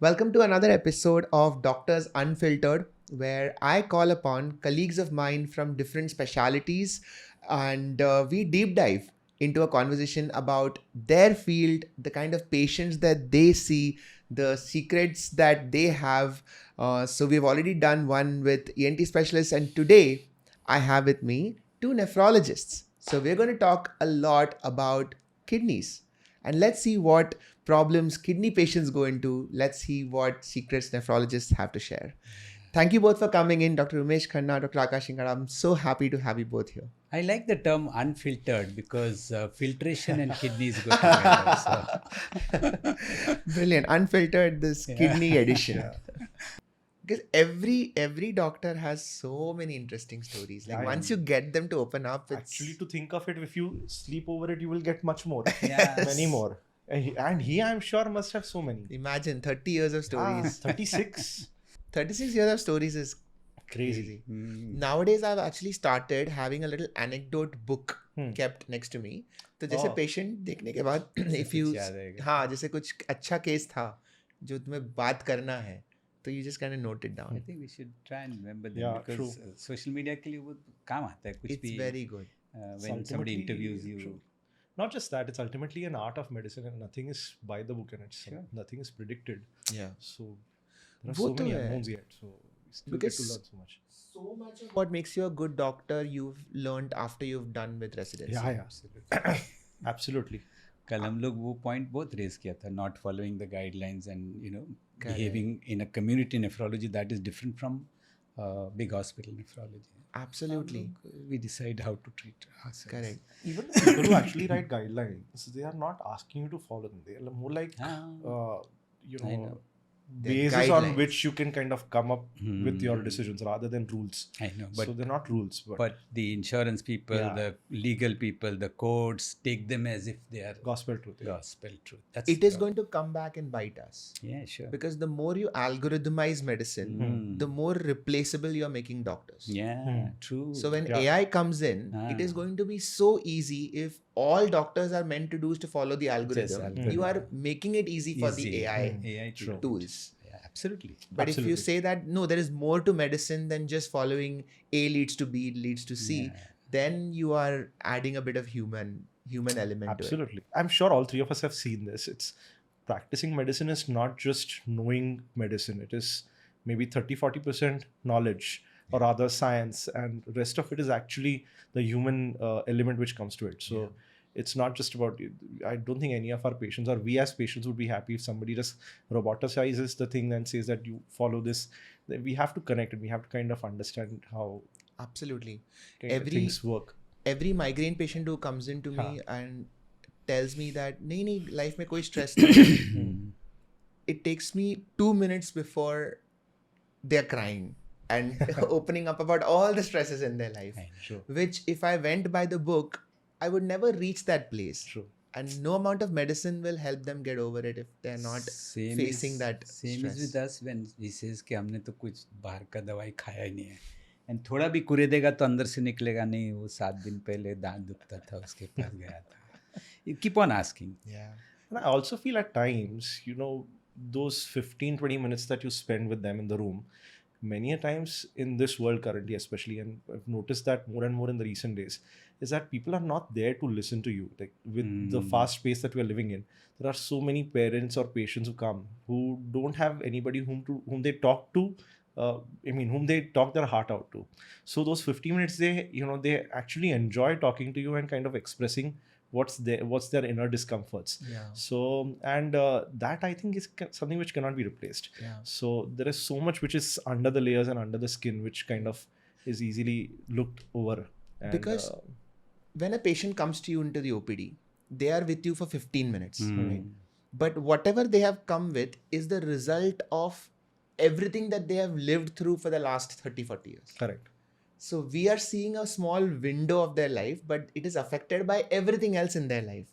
Welcome to another episode of Doctors Unfiltered, where I call upon colleagues of mine from different specialities and we deep dive into a conversation about their field, the kind of patients that they see, the secrets that they have. So, we've already done one with ENT specialists, and today I have with me two nephrologists. So, we're going to talk a lot about kidneys. And let's see what problems kidney patients go into. Let's see what secrets nephrologists have to share. Thank you both for coming in, Dr. Umesh Khanna, Dr. Aakash Shingada. I'm so happy to have you both here. I like the term unfiltered because filtration and kidneys go together. So. Brilliant. Unfiltered, this kidney edition. Yeah. Because every doctor has so many interesting stories. Like once you get them to open up, it's Actually, to think of it, if you sleep over it, you will get much more. Yes. Many more. And he, I'm sure, must have so many. imagine 30 years of stories. 36. 36 years of stories is Crazy. Nowadays, I've actually started having a little anecdote book kept next to me. तो जैसे Oh. Patient देखने के बाद if you याद रहेगा। हाँ जैसे कुछ अच्छा केस था जो तुम्हें बात करना है तो you just kind of note it down. I think we should try and remember them Yeah, because true. social media के लिए वो काम आता है कुछ It's भी very good. when somebody interviews you. True. Not just that, it's ultimately an art of medicine and nothing is by the book and it's Sure. nothing is predicted. Yeah. So there are वो so तो many है। unknowns yet. So we still Because get to learn so much. So much of what makes you a good doctor you've learned after you've done with residency. Yeah. Absolutely. Absolutely. कल हम लोग वो point बहुत raise किया था not following the guidelines and Correct. Behaving in a community nephrology that is different from big hospital nephrology Absolutely. we decide how to treat ourselves. Correct. Even the people who actually write guidelines, they are not asking you to follow them. They are more like, I know. They're basis on guidelines. which you can kind of come up with your decisions rather than rules. I know, but So they're not rules, but the insurance people, Yeah. the legal people, the courts take them as if they are gospel truth. Yeah. gospel truth. That's It is going to come back and bite us. Yeah, sure. Because the more you algorithmize medicine, the more replaceable you're making doctors. Yeah, true. So when Yeah. AI comes in, it is Ah. going to be so easy if all doctors are meant to do is to follow the algorithm. algorithm. You are making it easy for the Easy. AI AI True. tools. Yeah, absolutely. But if you Absolutely. say that no, there is more to medicine than just following A leads to B leads to C, Yeah. then you are adding a bit of human element to it. Absolutely. I'm sure all three of us have seen this. It's practicing medicine is not just knowing medicine. It is maybe 30-40% knowledge or rather science, and rest of it is actually the human element which comes to it. So it's not just about, I don't think any of our patients or we as patients would be happy if somebody just roboticizes the thing and says that you follow this. We have to connect it. We have to kind of understand how Absolutely. kind of things work. Every migraine patient who comes into me हाँ. and tells me that नहीं life में कोई stress नहीं है. It takes me 2 minutes before they're crying and opening up about all the stresses in their life. I know. Sure. Which if I went by the book, I would never reach that place. True. And no amount of medicine will help them get over it if they're not Same facing is, that same stress. is with us when he says कि हमने तो कुछ बाहर का दवाई खाया ही नहीं है एंड थोड़ा भी कुरेदेगा तो अंदर से निकलेगा नहीं वो 7 दिन पहले दांत दुखता था उसके पास गया था you keep on asking. Yeah. And I also feel at times, those 15-20 minutes that you spend with them in the room, many a times in this world currently especially, and I've noticed that more and more in the recent days, is that people are not there to listen to you. Like with the fast pace that we are living in, there are so many parents or patients who come who don't have anybody whom they talk to, whom they talk their heart out to. So those 50 minutes, they actually enjoy talking to you and kind of expressing what's their inner discomforts. Yeah. So, and that I think is something which cannot be replaced. Yeah. So there is so much which is under the layers and under the skin, which kind of is easily looked over. And, Because when a patient comes to you into the OPD, they are with you for 15 minutes. Right? But whatever they have come with is the result of everything that they have lived through for the last 30-40 years. correct. So we are seeing a small window of their life, but it is affected by everything else in their life.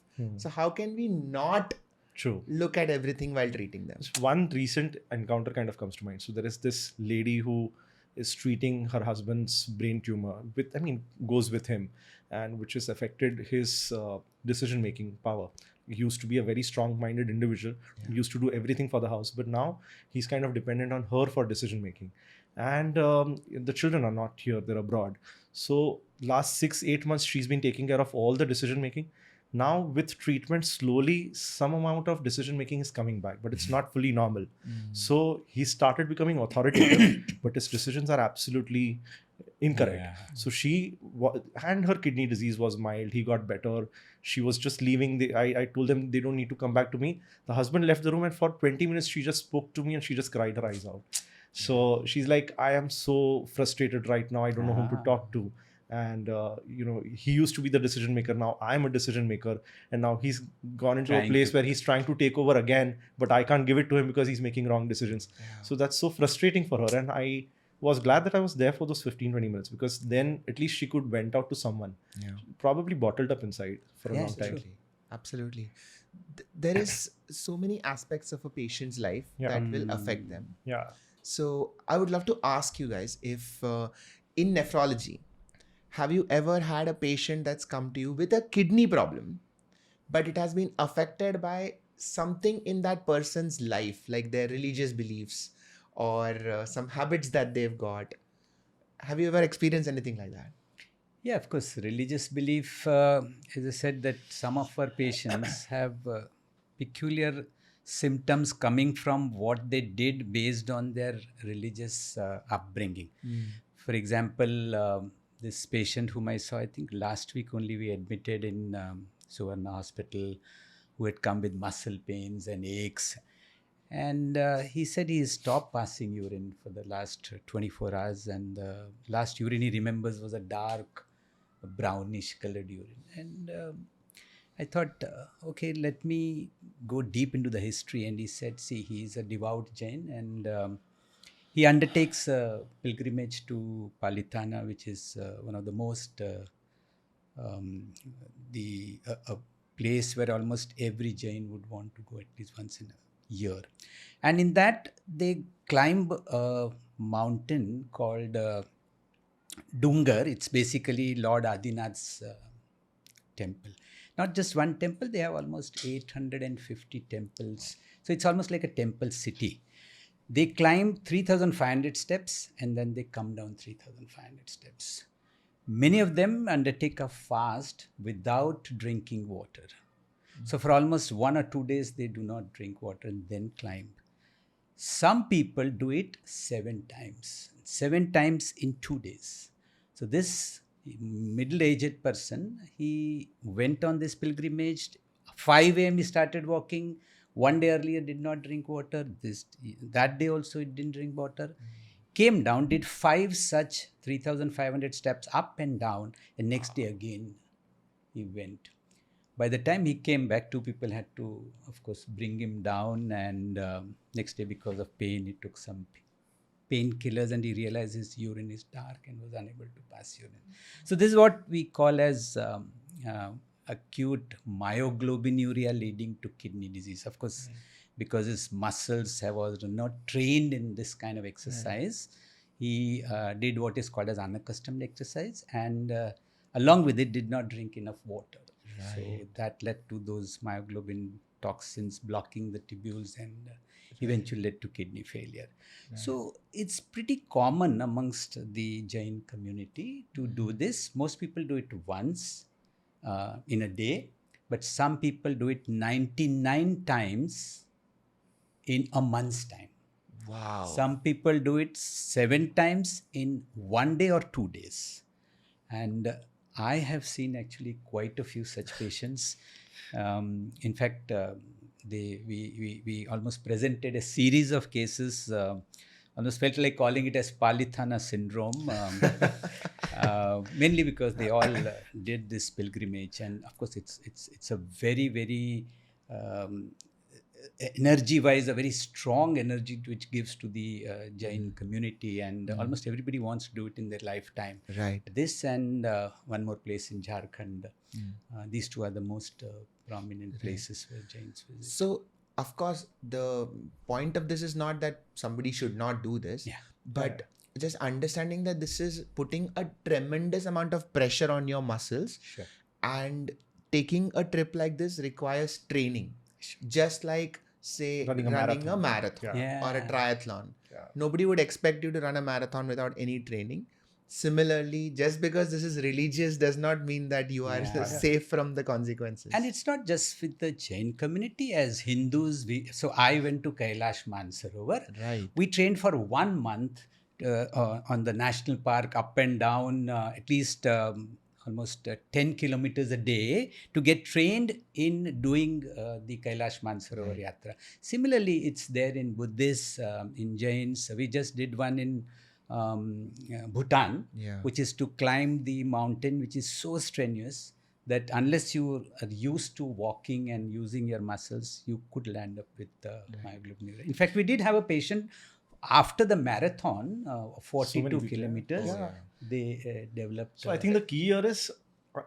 So how can we not True. look at everything while treating them? Just one recent encounter kind of comes to mind. So there is this lady who is treating her husband's brain tumor goes with him, and which has affected his decision-making power. He used to be a very strong-minded individual. He used to do everything for the house, but now he's kind of dependent on her for decision making. And the children are not here; they're abroad. So last 6-8 months, she's been taking care of all the decision making. Now with treatment, slowly some amount of decision making is coming back, but it's not fully normal. So he started becoming authoritative, but his decisions are absolutely incorrect. Yeah. So and her kidney disease was mild. He got better. She was just leaving. I told them they don't need to come back to me. The husband left the room, and for 20 minutes she just spoke to me and she just cried her eyes out. So she's like, I am so frustrated right now. I don't know whom to talk to. And he used to be the decision maker. Now I'm a decision maker, and now he's gone into a place where he's trying to take over again, but I can't give it to him because he's making wrong decisions. So that's so frustrating for her. And I was glad that I was there for those 15-20 minutes, because then at least she could vent out to someone. Probably bottled up inside for a long time. Absolutely. There is so many aspects of a patient's life that will affect them. So I would love to ask you guys, if in nephrology, have you ever had a patient that's come to you with a kidney problem, but it has been affected by something in that person's life, like their religious beliefs or some habits that they've got? Have you ever experienced anything like that? Yeah, of course. Religious belief, as I said, that some of our patients have peculiar symptoms coming from what they did based on their religious upbringing. For example, this patient whom I saw, I think last week only, we admitted in Suvarna Hospital, who had come with muscle pains and aches. And he said he stopped passing urine for the last 24 hours. And the last urine he remembers was a dark, brownish colored urine. And I thought, okay, let me go deep into the history. And he said, see, he's a devout Jain, and he undertakes a pilgrimage to Palitana, which is one of the most, a place where almost every Jain would want to go at least once in a year. And in that, they climb a mountain called Dungar. It's basically Lord Adinath's temple. Not just one temple, they have almost 850 temples. So it's almost like a temple city. They climb 3,500 steps and then they come down 3,500 steps. Many of them undertake a fast without drinking water. So for almost 1 or 2 days, they do not drink water and then climb. Some people do it 7 times in 2 days. So this middle-aged person, he went on this pilgrimage. 5 a.m. he started walking. 1 day earlier did not drink water. That day also he didn't drink water. Came down, did 5 such 3,500 steps up and down, and next day again he went. By the time he came back, 2 people had to, of course, bring him down, and next day, because of pain, he took some painkillers, and he realized his urine is dark and was unable to pass urine. So this is what we call as acute myoglobinuria leading to kidney disease. Of course, because his muscles have also not trained in this kind of exercise, he did what is called as unaccustomed exercise, and along with it did not drink enough water. So that led to those myoglobin toxins blocking the tubules, and eventually led to kidney failure. So it's pretty common amongst the Jain community to do this. Most people do it once in a day, but some people do it 99 times in a month's time. Wow. Some people do it 7 times in 1 day or 2 days. And I have seen actually quite a few such patients. In fact, we almost presented a series of cases. Almost felt like calling it as Palitana syndrome, mainly because they all did this pilgrimage, and of course it's a very, very energy-wise, a very strong energy which gives to the Jain community, and almost everybody wants to do it in their lifetime. Right. This and one more place in Jharkhand. These 2 are the most prominent places where Jains visit. So, of course, the point of this is not that somebody should not do this, but just understanding that this is putting a tremendous amount of pressure on your muscles. Sure. And taking a trip like this requires training, just like say Running a running a marathon. marathon Yeah. or a triathlon. Yeah. Nobody would expect you to run a marathon without any training. Similarly, just because this is religious does not mean that you are Yeah. safe from the consequences. And it's not just with the Jain community. As Hindus, so I went to Kailash Mansarovar. Right. We trained for 1 month on the national park, up and down, at least almost 10 kilometers a day to get trained in doing the Kailash Mansarovar Yatra. Similarly, it's there in Buddhists, in Jains. We just did one in Bhutan, Yeah. which is to climb the mountain, which is so strenuous that unless you are used to walking and using your muscles, you could land up with myoglobinuria. In fact, we did have a patient after the marathon, 42 people, kilometers, yeah. they developed. So I think the key here is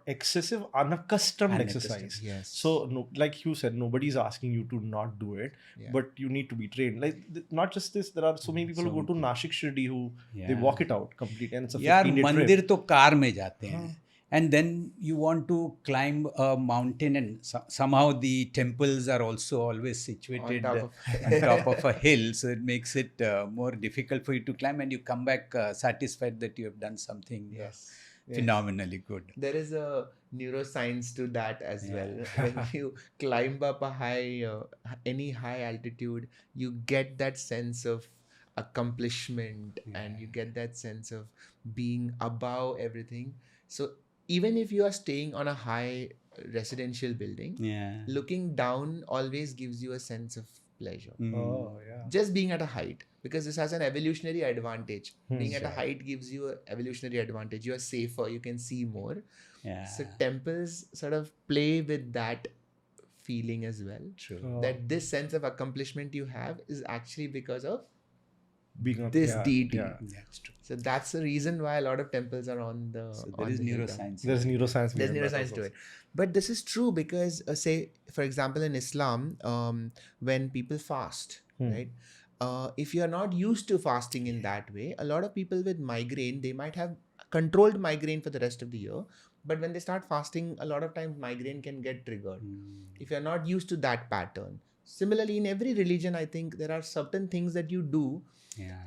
excessive, unaccustomed Unaccustomed, exercise. yes. So, no, like you said, nobody's asking you to not do it, Yeah. but you need to be trained. Like not just this, there are so many people who go to Nashik Shirdi who they walk it out completely, and it's a 15-day यार trip. मंदिर तो car में जाते हैं. And then you want to climb a mountain, and somehow the temples are also always situated On top on top of a hill, so it makes it more difficult for you to climb, and you come back satisfied that you have done something Yes. phenomenally good. There is a neuroscience to that as Yeah. well. When you climb up a high, any high altitude, you get that sense of accomplishment and you get that sense of being above everything. So even if you are staying on a high residential building, Yeah. looking down always gives you a sense of pleasure. Oh yeah. Just being at a height, because this has an evolutionary advantage. Being at a Sure. height gives you an evolutionary advantage. You are safer, you can see more. Yeah. So temples sort of play with that feeling as well. True. Oh. That this sense of accomplishment you have is actually because of Being on this deity. Yeah. That's true. So that's the reason why a lot of temples are on the. So on there is the hilltop. neuroscience. There's neuroscience. There's behind that neuroscience also. to it. But this is true because, say, for example, in Islam, when people fast, right? If you're not used to fasting in that way, a lot of people with migraine, they might have controlled migraine for the rest of the year. But when they start fasting, a lot of times migraine can get triggered if you're not used to that pattern. Similarly, in every religion, I think there are certain things that you do, Yeah.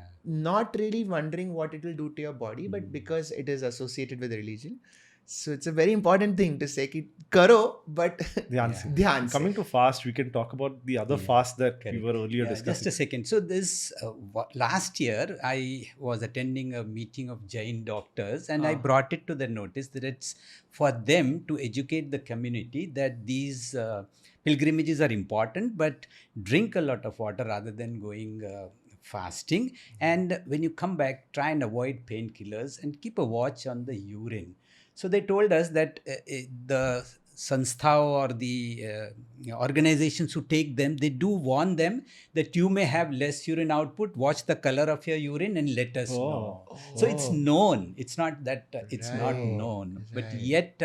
not really wondering what it will do to your body, but because it is associated with religion. So it's a very important thing to say, ki, karo, but Dhyan se. dhyan se. Coming to fast, we can talk about the other fast that we were earlier Yeah, just discussing. a second. So this last year, I was attending a meeting of Jain doctors, and I brought it to their notice that it's for them to educate the community that these pilgrimages are important, but drink a lot of water rather than going fasting. And when you come back, try and avoid painkillers and keep a watch on the urine. So they told us that the Sanstha or the organizations who take them, they do warn them that you may have less urine output. Watch the color of your urine and let us know. So it's known. It's not that it's not known. But yet,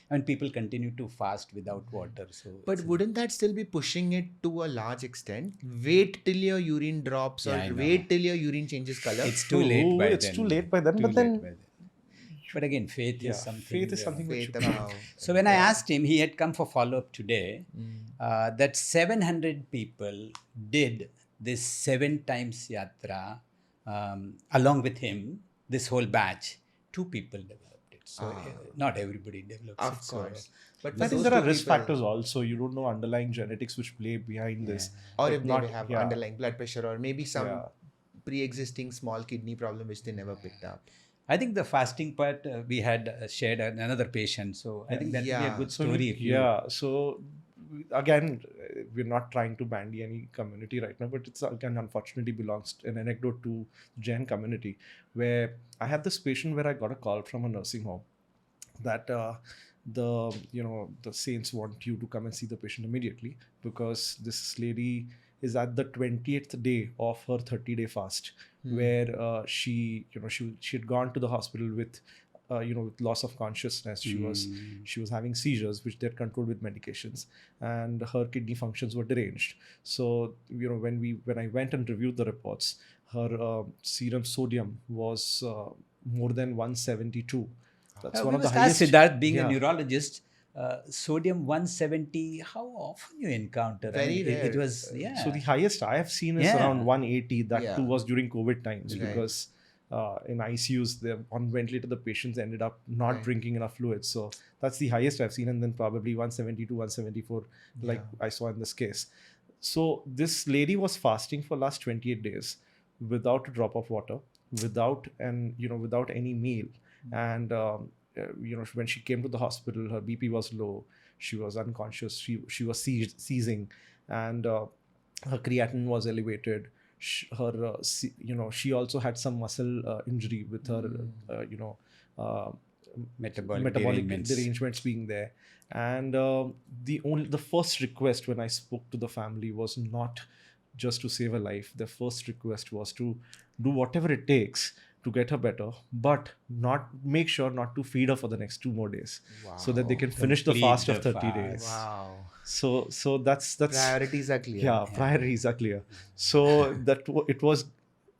when people continue to fast without water. So But wouldn't that still be pushing it to a large extent? Wait till your urine drops, Yeah, I or know. wait till your urine changes color. it's too late by It's then. too late by then, Too but then- late by But again, faith Yeah, is something. faith is something which Faith you about. So when I asked him, he had come for follow-up today, that 700 people did this 7 times yatra along with him, this whole batch. 2 people developed it. So not everybody develops Of it. So, course. But I for think those there are two risk people- factors also. You don't know underlying genetics which play behind this. Or Like if they not- have yeah. underlying blood pressure, or maybe some Yeah. pre-existing small kidney problem which they never picked up. I think the fasting part we had shared another patient. So I think that would be Yeah. a good So story. if you, so again, we're not trying to bandy any community right now, but it's again unfortunately belongs to an anecdote to Jain community, where I had this patient where I got a call from a nursing home that the saints want you to come and see the patient immediately because this lady is at the 20th day of her 30-day fast, where she had gone to the hospital with with loss of consciousness. She was having seizures which they're controlled with medications, and her kidney functions were deranged. So when I went and reviewed the reports, her serum sodium was more than 172. That's one we of the must ask highest. Siddharth, being Yeah. a neurologist, sodium 170. How often you encounter? Very It rare. was, yeah. So the highest I have seen is Yeah. around 180. That Yeah. too was during COVID times, Right. because in ICUs, on ventilator, the patients ended up not Right. drinking enough fluids. So that's the highest I've seen, and then probably 170 to 174, like Yeah. I saw in this case. So this lady was fasting for last 28 days without a drop of water, without any meal, and when she came to the hospital, her BP was low, she was unconscious, she was seizing, and her creatinine was elevated. She also had some muscle injury with her, uh, Metabolic metabolic derangements. derangements being there. And the first request when I spoke to the family was not just to save her life. The first request was to do whatever it takes to get her better, but make sure not to feed her for the next 2 more days, so that they can finish the Complete fast the of 30 fast. days. Wow. So that's Priorities are clear. yeah, priorities are clear. So it was.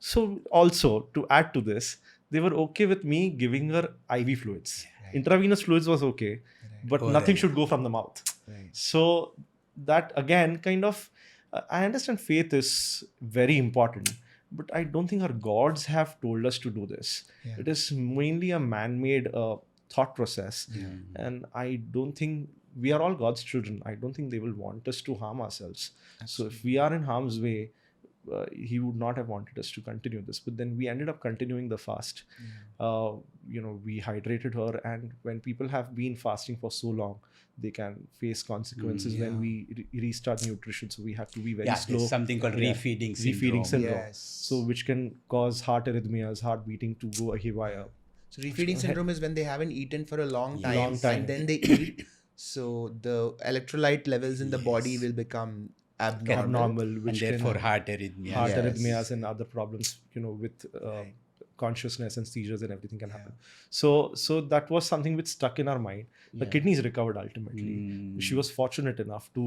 So also, to add to this, they were okay with me giving her IV fluids. Right. Intravenous fluids was okay, but Oral. nothing should go from the mouth. Right. So that again, kind of, I understand faith is very important, but I don't think our gods have told us to do this. Yeah. It is mainly a man-made thought process, Yeah. and I don't think we are all God's children. I don't think they will want us to harm ourselves. So if we are in harm's way, he would not have wanted us to continue this. But then we ended up continuing the fast. We hydrated her, and when people have been fasting for so long, they can face consequences when we restart nutrition. So we have to be very slow. There's something called refeeding syndrome. Yes. So which can cause heart arrhythmias, heart beating to go haywire. So refeeding syndrome is when they haven't eaten for a long time, time. and then they eat. So the electrolyte levels in the body will become abnormal, which And therefore can heart arrhythmia. heart Yes. arrhythmias and other problems, with consciousness and seizures and everything can happen. So that was something which stuck in our mind. The kidneys recovered ultimately. She was fortunate enough to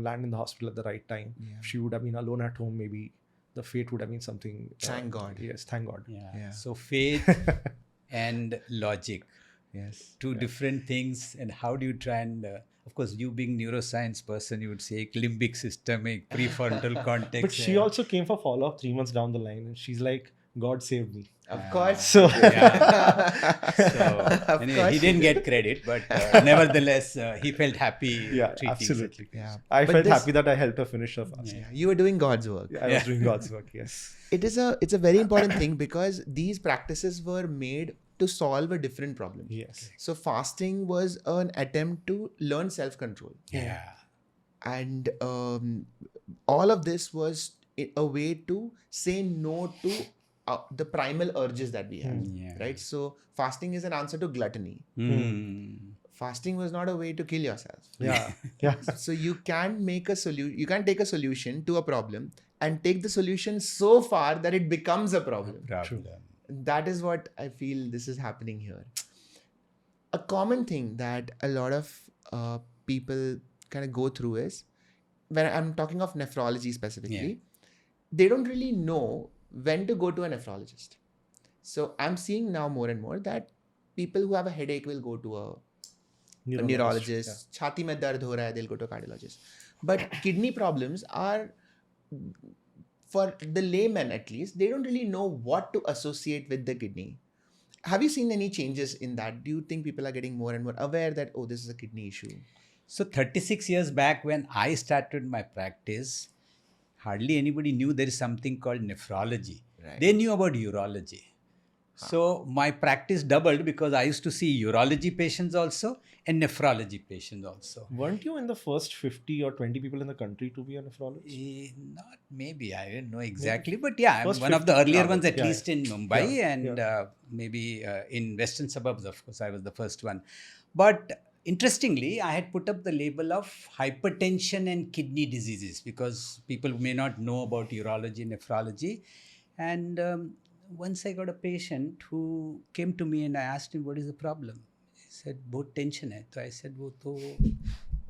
land in the hospital at the right time. If she would have been alone at home, maybe the fate would have been something. Thank God. Yes, thank God. Yeah. So faith and logic. Yes. Two different things. And how do you try and of course, you being neuroscience person, you would say limbic systemic, prefrontal cortex. But she also came for follow-up 3 months down the line, and she's like, God saved me. Of course. So So anyway, he didn't get credit, but nevertheless, he felt happy. treating absolutely. such a Yeah. I But felt this- happy that I helped her finish her fast. Yeah, you were doing God's work. I was doing God's work, yes. It's a very important thing because these practices were made to solve a different problem. Yes. So fasting was an attempt to learn self-control. Yeah. And all of this was a way to say no to the primal urges that we have, Yeah. right? So fasting is an answer to gluttony. Fasting was not a way to kill yourself. Yeah. Yeah. So you can make a solution. You can take a solution to a problem and take the solution so far that it becomes a problem. That is what I feel this is happening here. A common thing that a lot of people kind of go through is, when I'm talking of nephrology specifically, they don't really know when to go to a nephrologist. So I'm seeing now more and more that people who have a headache will go to a neurologist. Chhati mein dard ho raha hai, they'll go to a cardiologist. But kidney problems are, for the layman at least, they don't really know what to associate with the kidney. Have you seen any changes in that? Do you think people are getting more and more aware that, oh, this is a kidney issue? So 36 years back when I started my practice, hardly anybody knew there is something called nephrology. Right. They knew about urology. So my practice doubled because I used to see urology patients also and nephrology patients also. Weren't you in the first 50 or 20 people in the country to be a nephrologist? Not maybe, I don't know exactly, but yeah, I'm First one of the 50 earlier ones, at yeah, least in Mumbai, yeah, and maybe in western suburbs, of course, I was the first one. But interestingly, I had put up the label of hypertension and kidney diseases because people may not know about urology, nephrology. And once I got a patient who came to me and I asked him, what is the problem? He said, बहुत tension है. So I said, वो तो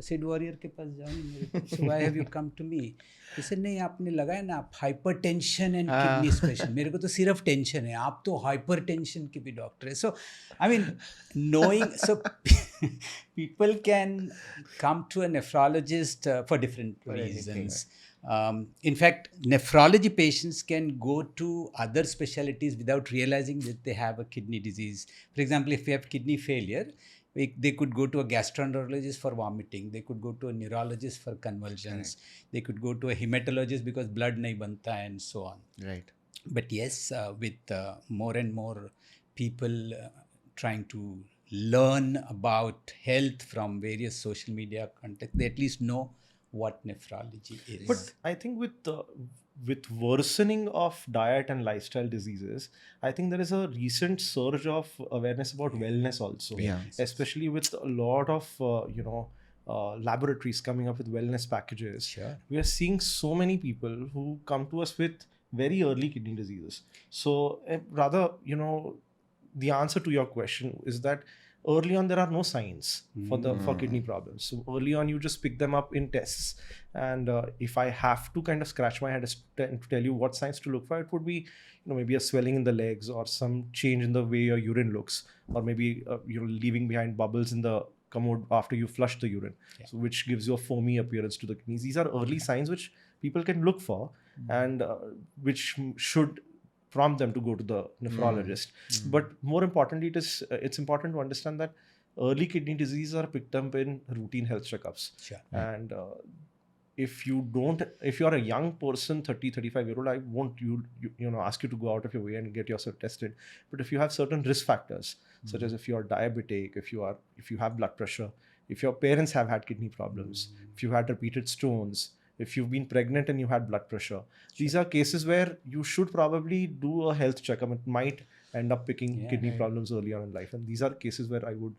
I said, Warrior के पास जाओ नहीं मेरे को. So why have you come to me? He said, नहीं आपने लगाया ना आप hypertension and kidney specialist. मेरे को तो सिर्फ टेंशन है, आप तो hypertension के भी डॉक्टर है. So I mean, knowing, so people can come to a nephrologist for different reasons. In fact, nephrology patients can go to other specialties without realizing that they have a kidney disease. For example, if you have kidney failure, they could go to a gastroenterologist for vomiting. They could go to a neurologist for convulsions. They could go to a hematologist because blood nahi banta hai and so on. Right. But yes, with more and more people trying to learn about health from various social media contexts, they at least know what nephrology is. But I think with worsening of diet and lifestyle diseases, I think there is a recent surge of awareness about wellness also. Yeah. Especially with a lot of laboratories coming up with wellness packages. Sure. We are seeing so many people who come to us with very early kidney diseases. So rather, the answer to your question is that early on there are no signs for kidney problems. So early on you just pick them up in tests, and if I have to kind of scratch my head to tell you what signs to look for, it would be maybe a swelling in the legs or some change in the way your urine looks, or maybe you're leaving behind bubbles in the commode after you flush the urine, so which gives you a foamy appearance to the kidneys. These are early signs which people can look for, and which should prompt them to go to the nephrologist. But more importantly, it's important to understand that early kidney diseases are picked up in routine health checkups. Sure. And if you're a young person, 30-35-year-old, I won't ask you to go out of your way and get yourself tested. But if you have certain risk factors, such as if you are diabetic, if you have blood pressure, if your parents have had kidney problems, if you had repeated stones, if you've been pregnant and you had blood pressure, these are cases where you should probably do a health checkup. It might end up picking kidney problems early on in life, and these are cases where I would.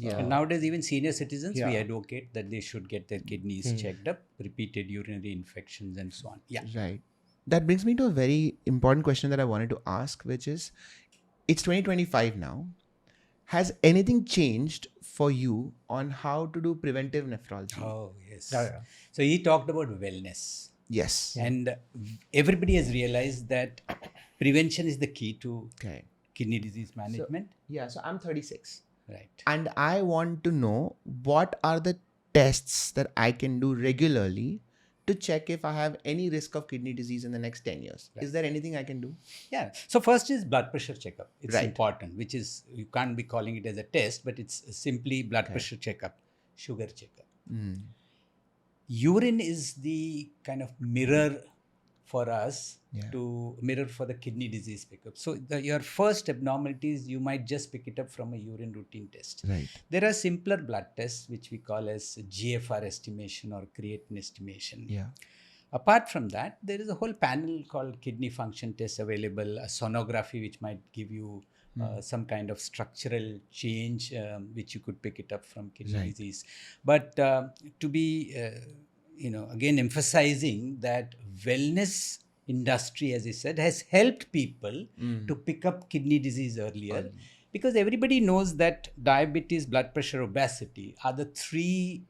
And nowadays, even senior citizens, we advocate that they should get their kidneys checked up, repeated urinary infections, and so on. Yeah. Right. That brings me to a very important question that I wanted to ask, which is, it's 2025 now. Has anything changed for you on how to do preventive nephrology? Oh, yes. So he talked about wellness. Yes. And everybody has realized that prevention is the key to kidney disease management. So I'm 36. Right. And I want to know what are the tests that I can do regularly to check if I have any risk of kidney disease in the next 10 years. Right. Is there anything I can do? Yeah. So first is blood pressure checkup. It's important, which is, you can't be calling it as a test, but it's simply blood pressure checkup, sugar checkup. Urine is the kind of mirror for us, to mirror for the kidney disease pickup. So your first abnormalities, you might just pick it up from a urine routine test. Right. There are simpler blood tests, which we call as GFR estimation or creatinine estimation. Yeah. Apart from that, there is a whole panel called kidney function tests available, a sonography, which might give you some kind of structural change, which you could pick it up from kidney disease. But to be, again emphasizing that wellness industry, as I said, has helped people to pick up kidney disease earlier, because everybody knows that diabetes, blood pressure, obesity are the three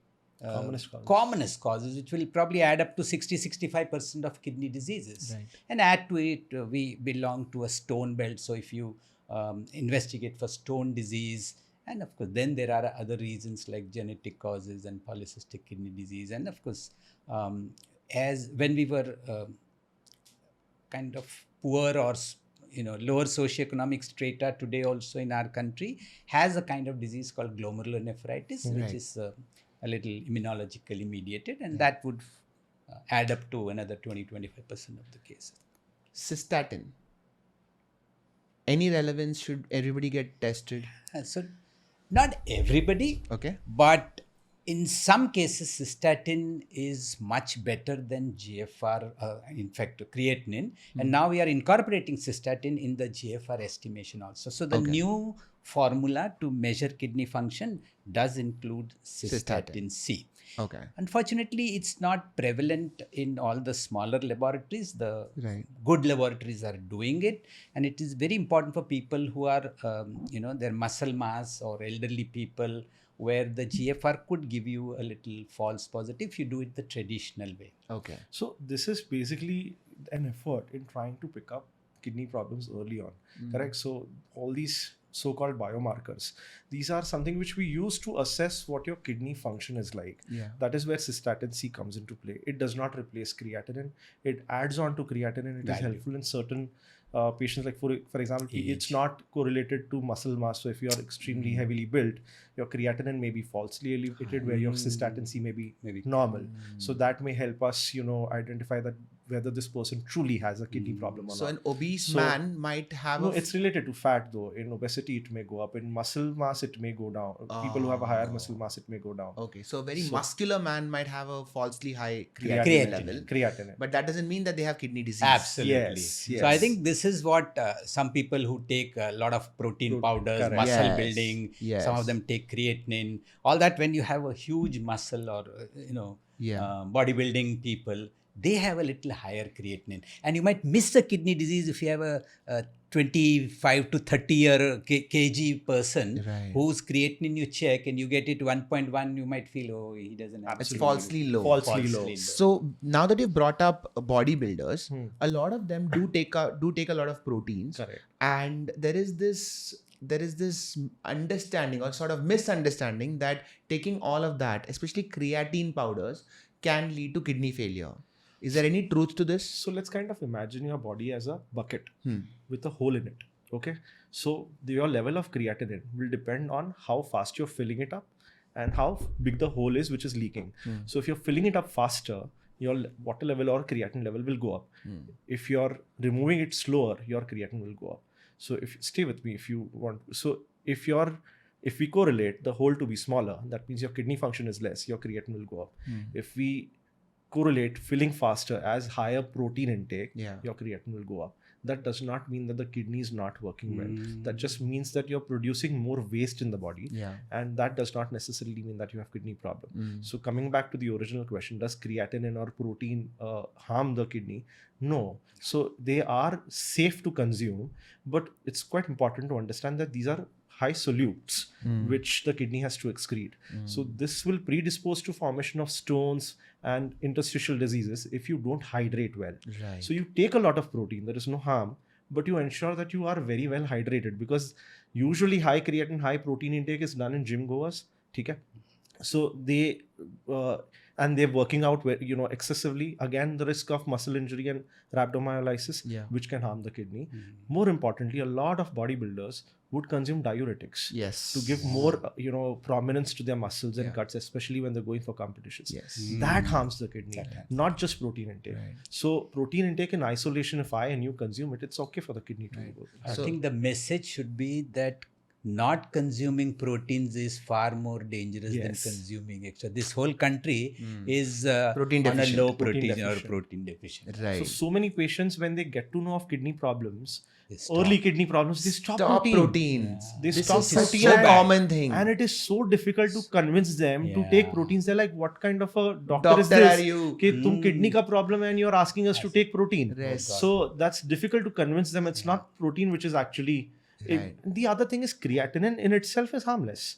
commonest causes, which will probably add up to 60-65% of kidney diseases. Right. And add to it, we belong to a stone belt. So if you investigate for stone disease, and of course, then there are other reasons like genetic causes and polycystic kidney disease. And of course, as when we were kind of poor or lower socioeconomic strata, today also in our country has a kind of disease called glomerulonephritis, which is a little immunologically mediated, and that would add up to another 20-25% of the cases. Cystatin. Any relevance? Should everybody get tested? So, not everybody, but in some cases, cystatin is much better than GFR, in fact, creatinine. And now we are incorporating cystatin in the GFR estimation also. So the new formula to measure kidney function does include cystatin C. Unfortunately, it's not prevalent in all the smaller laboratories. The good laboratories are doing it, and it is very important for people who are, their muscle mass, or elderly people, where the GFR could give you a little false positive if you do it the traditional way. Okay. So this is basically an effort in trying to pick up kidney problems early on, correct? So all these so-called biomarkers, these are something which we use to assess what your kidney function is like. Yeah. That is where cystatin C comes into play. It does not replace creatinine. It adds on to creatinine. It is Value. helpful in certain patients, like for example, it's Age. not correlated to muscle mass. So if you are extremely heavily built, your creatinine may be falsely elevated, where your cystatin C may be Maybe. normal. So that may help us, identify that whether this person truly has a kidney problem or So not. an obese So- man might have No, a it's related to fat though. In obesity, it may go up. In muscle mass, it may go down. People who have a higher muscle mass, it may go down. okay. So a very So- muscular man might have a falsely high Creatinine. creatinine level, Creatinine. but that doesn't mean that they have kidney disease. Absolutely. Yes, So I yes. think this is what some people who take a lot of protein powders, correct. muscle Yes, building, yes. some of them take creatinine, all that. When you have a huge muscle or Yeah. bodybuilding people, they have a little higher creatinine, and you might miss a kidney disease if you have a 25 to 30 year kg person Right. whose creatinine you check and you get it 1.1, you might feel, oh, he doesn't have It's kidney falsely disease. low. Falsely low. So now that you've brought up bodybuilders, a lot of them do take a lot of proteins, Correct. and there is this understanding or sort of misunderstanding that taking all of that, especially creatine powders, can lead to kidney failure. Is there any truth to this? So let's kind of imagine your body as a bucket Hmm. with a hole in it. Okay. So your level of creatinine will depend on how fast you're filling it up and how big the hole is which is leaking. So if you're filling it up faster, your water level or creatinine level will go up. If you're removing it slower, your creatinine will go up. So stay with me if you want. So if we correlate the hole to be smaller, that means your kidney function is less, your creatinine will go up. If we correlate filling faster as higher protein intake, Yeah. your creatinine will go up. That does not mean that the kidney is not working well. That just means that you're producing more waste in the body. Yeah. And that does not necessarily mean that you have kidney problem. So coming back to the original question, does creatinine or protein harm the kidney? No. So they are safe to consume, but it's quite important to understand that these are high solutes which the kidney has to excrete. So this will predispose to formation of stones and interstitial diseases if you don't hydrate well. Right. So you take a lot of protein, there is no harm, but you ensure that you are very well hydrated, because usually high creatine, high protein intake is done in gym goers. Okay? So they're working out excessively. Again, the risk of muscle injury and rhabdomyolysis, Yeah. which can harm the kidney. More importantly, a lot of bodybuilders would consume diuretics Yes. to give more prominence to their muscles and guts, especially when they're going for competitions. Yes. That harms the kidney, not just protein intake. Right. So protein intake in isolation, if I and you consume it, it's okay for the kidney to go. I So- think the message should be that not consuming proteins is far more dangerous than Yes. consuming extra. This whole country is Protein on a deficient. low Protein protein or deficient. protein deficient. Right. So many patients, when they get to know of kidney problems, They stop. early kidney problems, they stop protein. proteins. They This stop is protein. such a and- common thing. And it is so difficult to convince them to Yeah. take proteins. They're like, what kind of a doctor is Doctor this? are you? कि तुम kidney का problem है and you're asking us to take protein. Yes. So that's difficult to convince them. It's not protein which is actually. Right. The other thing is creatinine in itself is harmless.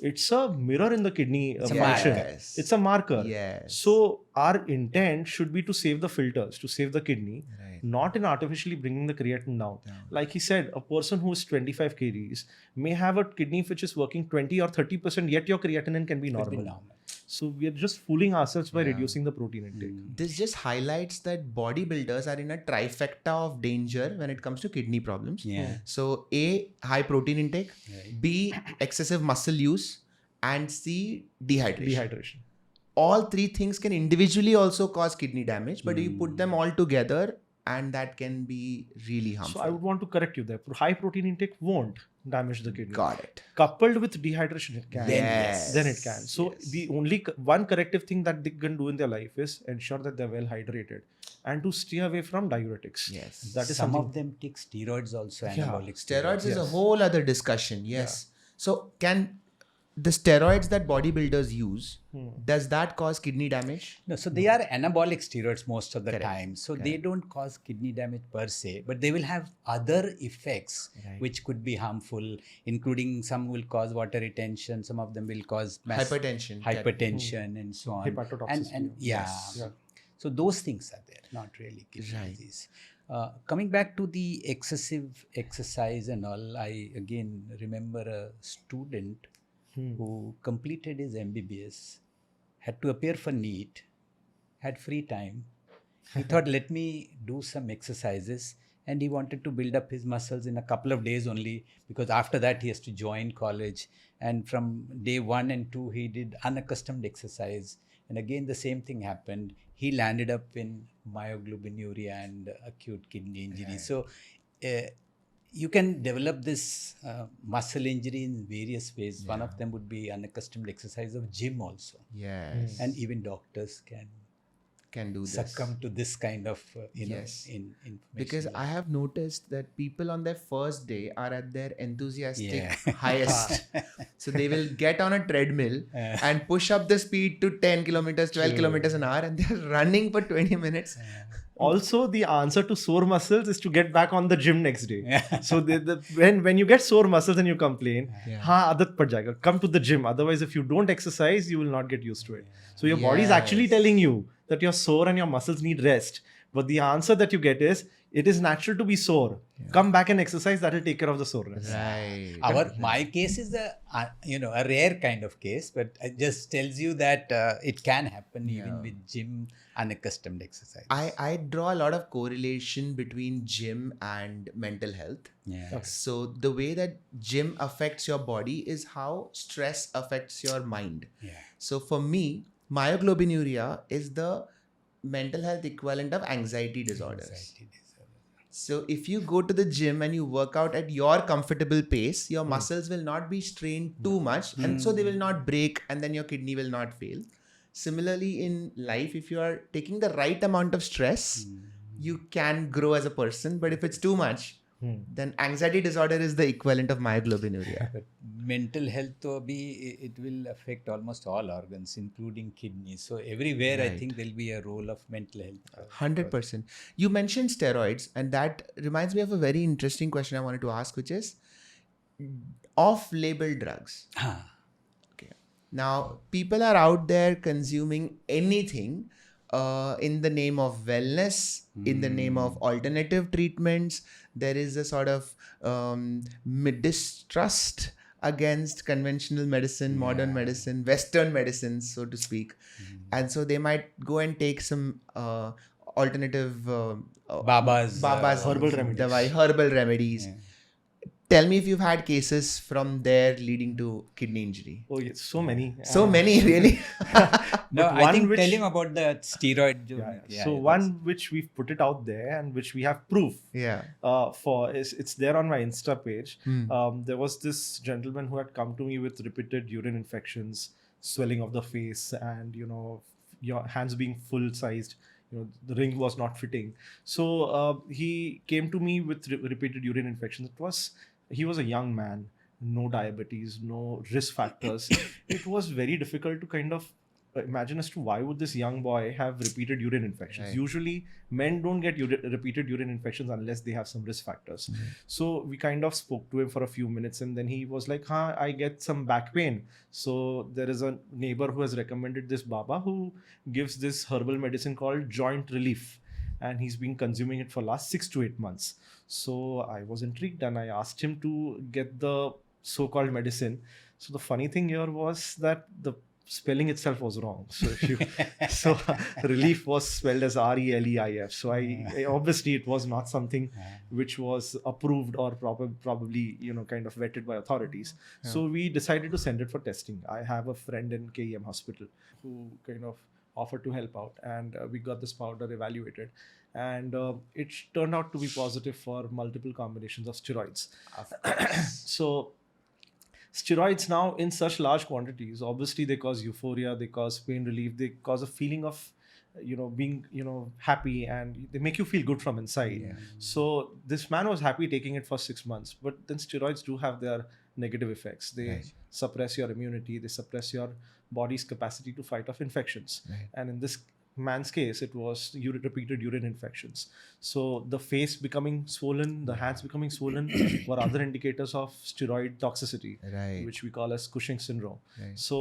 It's a mirror in the kidney It's a function. marker. Yes. It's a marker. Yes. So our intent should be to save the filters, to save the kidney, Right. not in artificially bringing the creatinine down. Like he said, a person who is 25 kgs may have a kidney which is working 20 or 30%, yet your creatinine can be Could be normal. normal. So we are just fooling ourselves by reducing the protein intake. This just highlights that bodybuilders are in a trifecta of danger when it comes to kidney problems. Yeah. So A, high protein intake, B, excessive muscle use, and C, dehydration. Dehydration. All three things can individually also cause kidney damage, but you put them all together and that can be really harmful. So I would want to correct you there. High protein intake won't damage the kidney. Got it. Coupled with dehydration, it can. Then yes. Then it can. So Yes. the only one corrective thing that they can do in their life is ensure that they're well hydrated and to stay away from diuretics. Yes. That is Some something. of them take steroids also, Yeah. anabolic Steroids is a Yes. whole other discussion. Yes. So can the steroids that bodybuilders use, Hmm. does that cause kidney damage? No, so they are anabolic steroids most of the Correct. time. So they Correct. don't cause kidney damage per se, but they will have other effects Right. which could be harmful, including some will cause water retention, some of them will cause hypertension and so on. Hepatotoxicity. And yeah. Yes. Yeah. So those things are there, not really kidney Right. disease. Coming back to the excessive exercise and all, I again remember a student who completed his MBBS, had to appear for NEET, had free time. He thought, let me do some exercises. And he wanted to build up his muscles in a couple of days only, because after that he has to join college. And from day 1 and 2, he did unaccustomed exercise. And again, the same thing happened. He landed up in myoglobinuria and acute kidney injury. Right. So you can develop this muscle injury in various ways. One of them would be unaccustomed exercise of gym also. Yes. And even doctors can do this. succumb to this kind of Yes. information. Because I have noticed that people on their first day are at their enthusiastic Yeah. highest. So they will get on a treadmill and push up the speed to 10 kilometers, 12 kilometers an hour, and they're running for 20 minutes. Also, the answer to sore muscles is to get back on the gym next day. So when you get sore muscles and you complain, हाँ आदत पड़ जाएगा. Come to the gym. Otherwise, if you don't exercise, you will not get used to it. So your body is actually Yes. telling you that you're sore and your muscles need rest. But the answer that you get is, it is natural to be sore. Come back and exercise. That will take care of the soreness. Right. My case is a rare kind of case, but it just tells you that it can happen even with gym unaccustomed exercise. I draw a lot of correlation between gym and mental health. Yeah. So the way that gym affects your body is how stress affects your mind. Yeah. So for me, myoglobinuria is the mental health equivalent of anxiety disorders. Anxiety disorder. So if you go to the gym and you work out at your comfortable pace, your muscles will not be strained too much, and so they will not break, and then your kidney will not fail. Similarly, in life, if you are taking the right amount of stress, you can grow as a person. But if it's too much, then anxiety disorder is the equivalent of myoglobinuria. But mental health it will affect almost all organs, including kidneys. So everywhere, I Right. think there'll be a role of mental health. 100%. You mentioned steroids, and that reminds me of a very interesting question I wanted to ask, which is off-label drugs. Okay. Now, people are out there consuming anything in the name of wellness, in the name of alternative treatments. There is a sort of distrust against conventional medicine, modern medicine, Western medicine, so to speak. And so they might go and take some alternative Babas. Herbal remedies. herbal remedies. Yeah. Tell me if you've had cases from there leading to kidney injury. Oh, yes, so many. So many, really? No, But I one think which- tell him about the steroid. So one which we've put it out there and which we have proof Yeah. for is it's there on my Insta page. Hmm. There was this gentleman who had come to me with repeated urine infections, swelling of the face, and your hands being full sized. The ring was not fitting. So he came to me with repeated urine infections. He was a young man, no diabetes, no risk factors. It was very difficult to kind of imagine as to why would this young boy have repeated urine infections. Right. Usually men don't get repeated urine infections unless they have some risk factors. So we kind of spoke to him for a few minutes, and then he was like, I get some back pain. So there is a neighbor who has recommended this Baba who gives this herbal medicine called joint relief, and he's been consuming it for last 6 to 8 months. So I was intrigued and I asked him to get the so-called medicine. So the funny thing here was that the spelling itself was wrong. So relief was spelled as RELEIF. So I obviously it was not something which was approved or probably kind of vetted by authorities. So we decided to send it for testing. I have a friend in KEM hospital who kind of offered to help out, and we got this powder evaluated, and it turned out to be positive for multiple combinations of steroids. So steroids now in such large quantities, obviously they cause euphoria, they cause pain relief, they cause a feeling of being happy, and they make you feel good from inside. So this man was happy taking it for 6 months, but then steroids do have their negative effects. They Right. suppress your immunity, they suppress your body's capacity to fight off infections. Right. And in this man's case, it was repeated urine infections. So the face becoming swollen, the hands becoming swollen were other indicators of steroid toxicity, Right. which we call as Cushing syndrome. Right. So,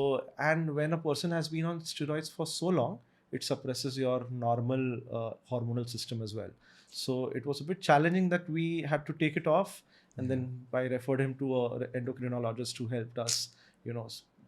and when a person has been on steroids for so long, it suppresses your normal hormonal system as well. So it was a bit challenging that we had to take it off, and then I referred him to a endocrinologist who helped us,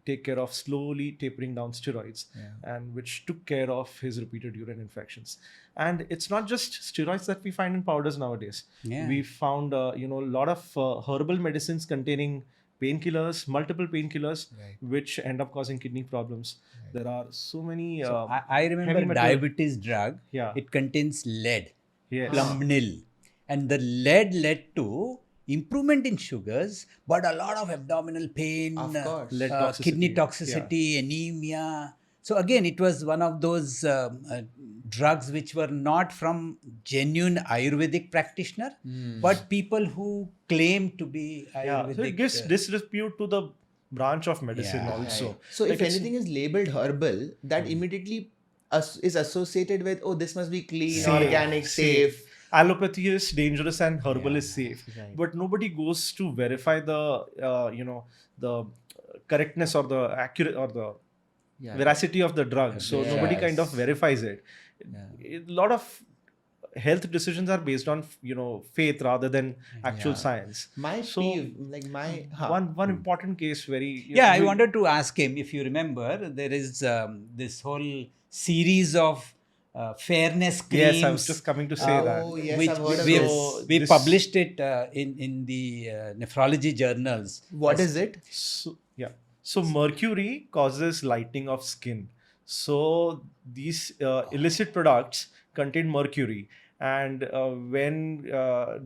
take care of slowly tapering down steroids, and which took care of his repeated urine infections. And it's not just steroids that we find in powders nowadays. Yeah. We found a lot of herbal medicines containing painkillers, multiple painkillers, Right. which end up causing kidney problems. There are so many. So I remember heavy metal- diabetes drug. Yeah. It contains lead, Yes. plumbnil, and the lead led to improvement in sugars, but a lot of abdominal pain, Of course. Lead kidney toxicity, toxicity, anemia. So again, it was one of those drugs which were not from genuine Ayurvedic practitioner, but people who claim to be Ayurvedic. So it gives disrepute to the branch of medicine Yeah. also. Right. So Like if it's- anything is labeled herbal, that immediately is associated with, oh, this must be clean, Safe, organic, safe. Allopathy is dangerous and herbal is safe, Right. but nobody goes to verify the the correctness or the accurate or the Yeah. veracity of the drug. So nobody kind of Yes. verifies it. Yeah. A lot of health decisions are based on faith rather than actual Yeah. science. My So, peeve, like my One important case very Yeah, I wanted to ask him, if you remember, there is this whole series of fairness creams. Yes, I was just coming to say that. Oh, yes, which I've heard of we, this. we This- published it in the nephrology journals. What is it? So mercury causes lightening of skin. So these illicit products contain mercury, and when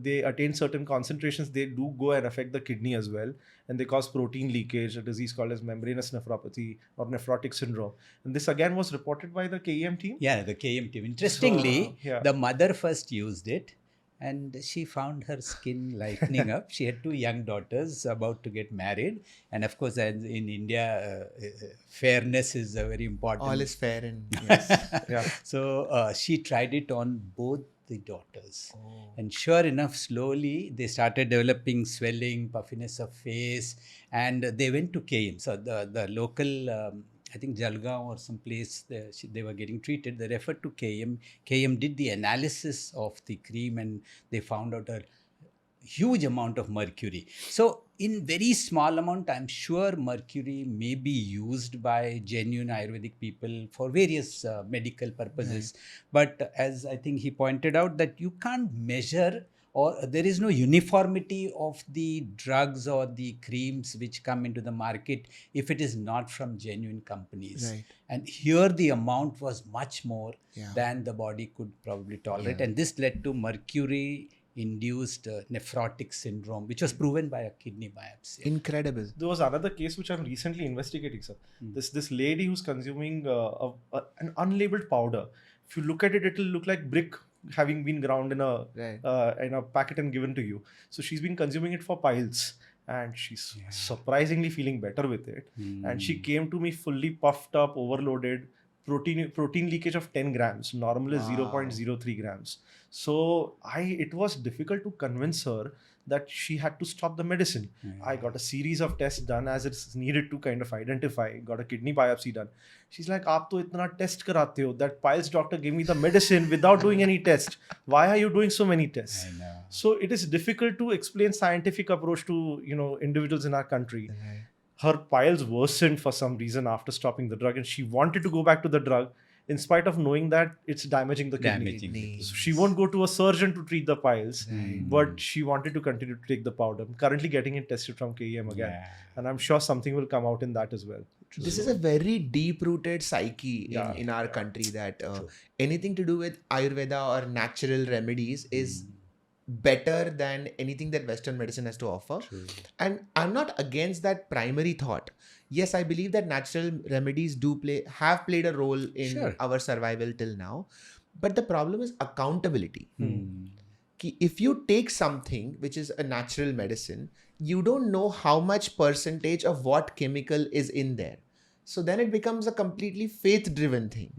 they attain certain concentrations, they do go and affect the kidney as well, and they cause protein leakage, a disease called as membranous nephropathy or nephrotic syndrome. And this again was reported by the KEM team. Yeah, the KM team. Interestingly, yeah. the mother first used it and she found her skin lightening up. She had 2 young daughters about to get married. And of course, as in India, fairness is a very important. All is fair and yes. Yeah. So she tried it on both the daughters. Oh. And sure enough, slowly they started developing swelling, puffiness of face, and they went to KM. So the local, I think Jalgaon or some place they were getting treated. They referred to KM. KM did the analysis of the cream and they found out a huge amount of mercury. So in very small amount, I'm sure mercury may be used by genuine Ayurvedic people for various medical purposes. But as I think he pointed out, that you can't measure, or there is no uniformity of the drugs or the creams which come into the market if it is not from genuine companies. Right. And here the amount was much more Yeah. than the body could probably tolerate. Yeah. And this led to mercury induced nephrotic syndrome, which was proven by a kidney biopsy. Incredible. There was another case which I'm recently investigating, sir. This lady who's consuming an unlabeled powder. If you look at it, it'll look like brick having been ground in a packet and given to you. So she's been consuming it for piles, and she's surprisingly feeling better with it. And she came to me fully puffed up, overloaded, protein leakage of 10 grams. Normal is Wow. 0.03 grams. So it was difficult to convince her that she had to stop the medicine. I got a series of tests done as it's needed to kind of identify. Got a kidney biopsy done. She's like, "Aap to itna test karate ho. That piles doctor gave me the medicine without doing any test. Why are you doing so many tests?" I know. So it is difficult to explain scientific approach to individuals in our country. Right. Her piles worsened for some reason after stopping the drug, and she wanted to go back to the drug in spite of knowing that it's damaging the kidney. Damaging the kidney. So she won't go to a surgeon to treat the piles, Right. but she wanted to continue to take the powder. I'm currently getting it tested from KEM again, and I'm sure something will come out in that as well. This is a very deep-rooted psyche in our country, that anything to do with Ayurveda or natural remedies is better than anything that Western medicine has to offer. And I'm not against that primary thought. Yes, I believe that natural remedies have played a role in Sure. our survival till now. But the problem is accountability. if you take something which is a natural medicine, you don't know how much percentage of what chemical is in there. So then it becomes a completely faith-driven thing.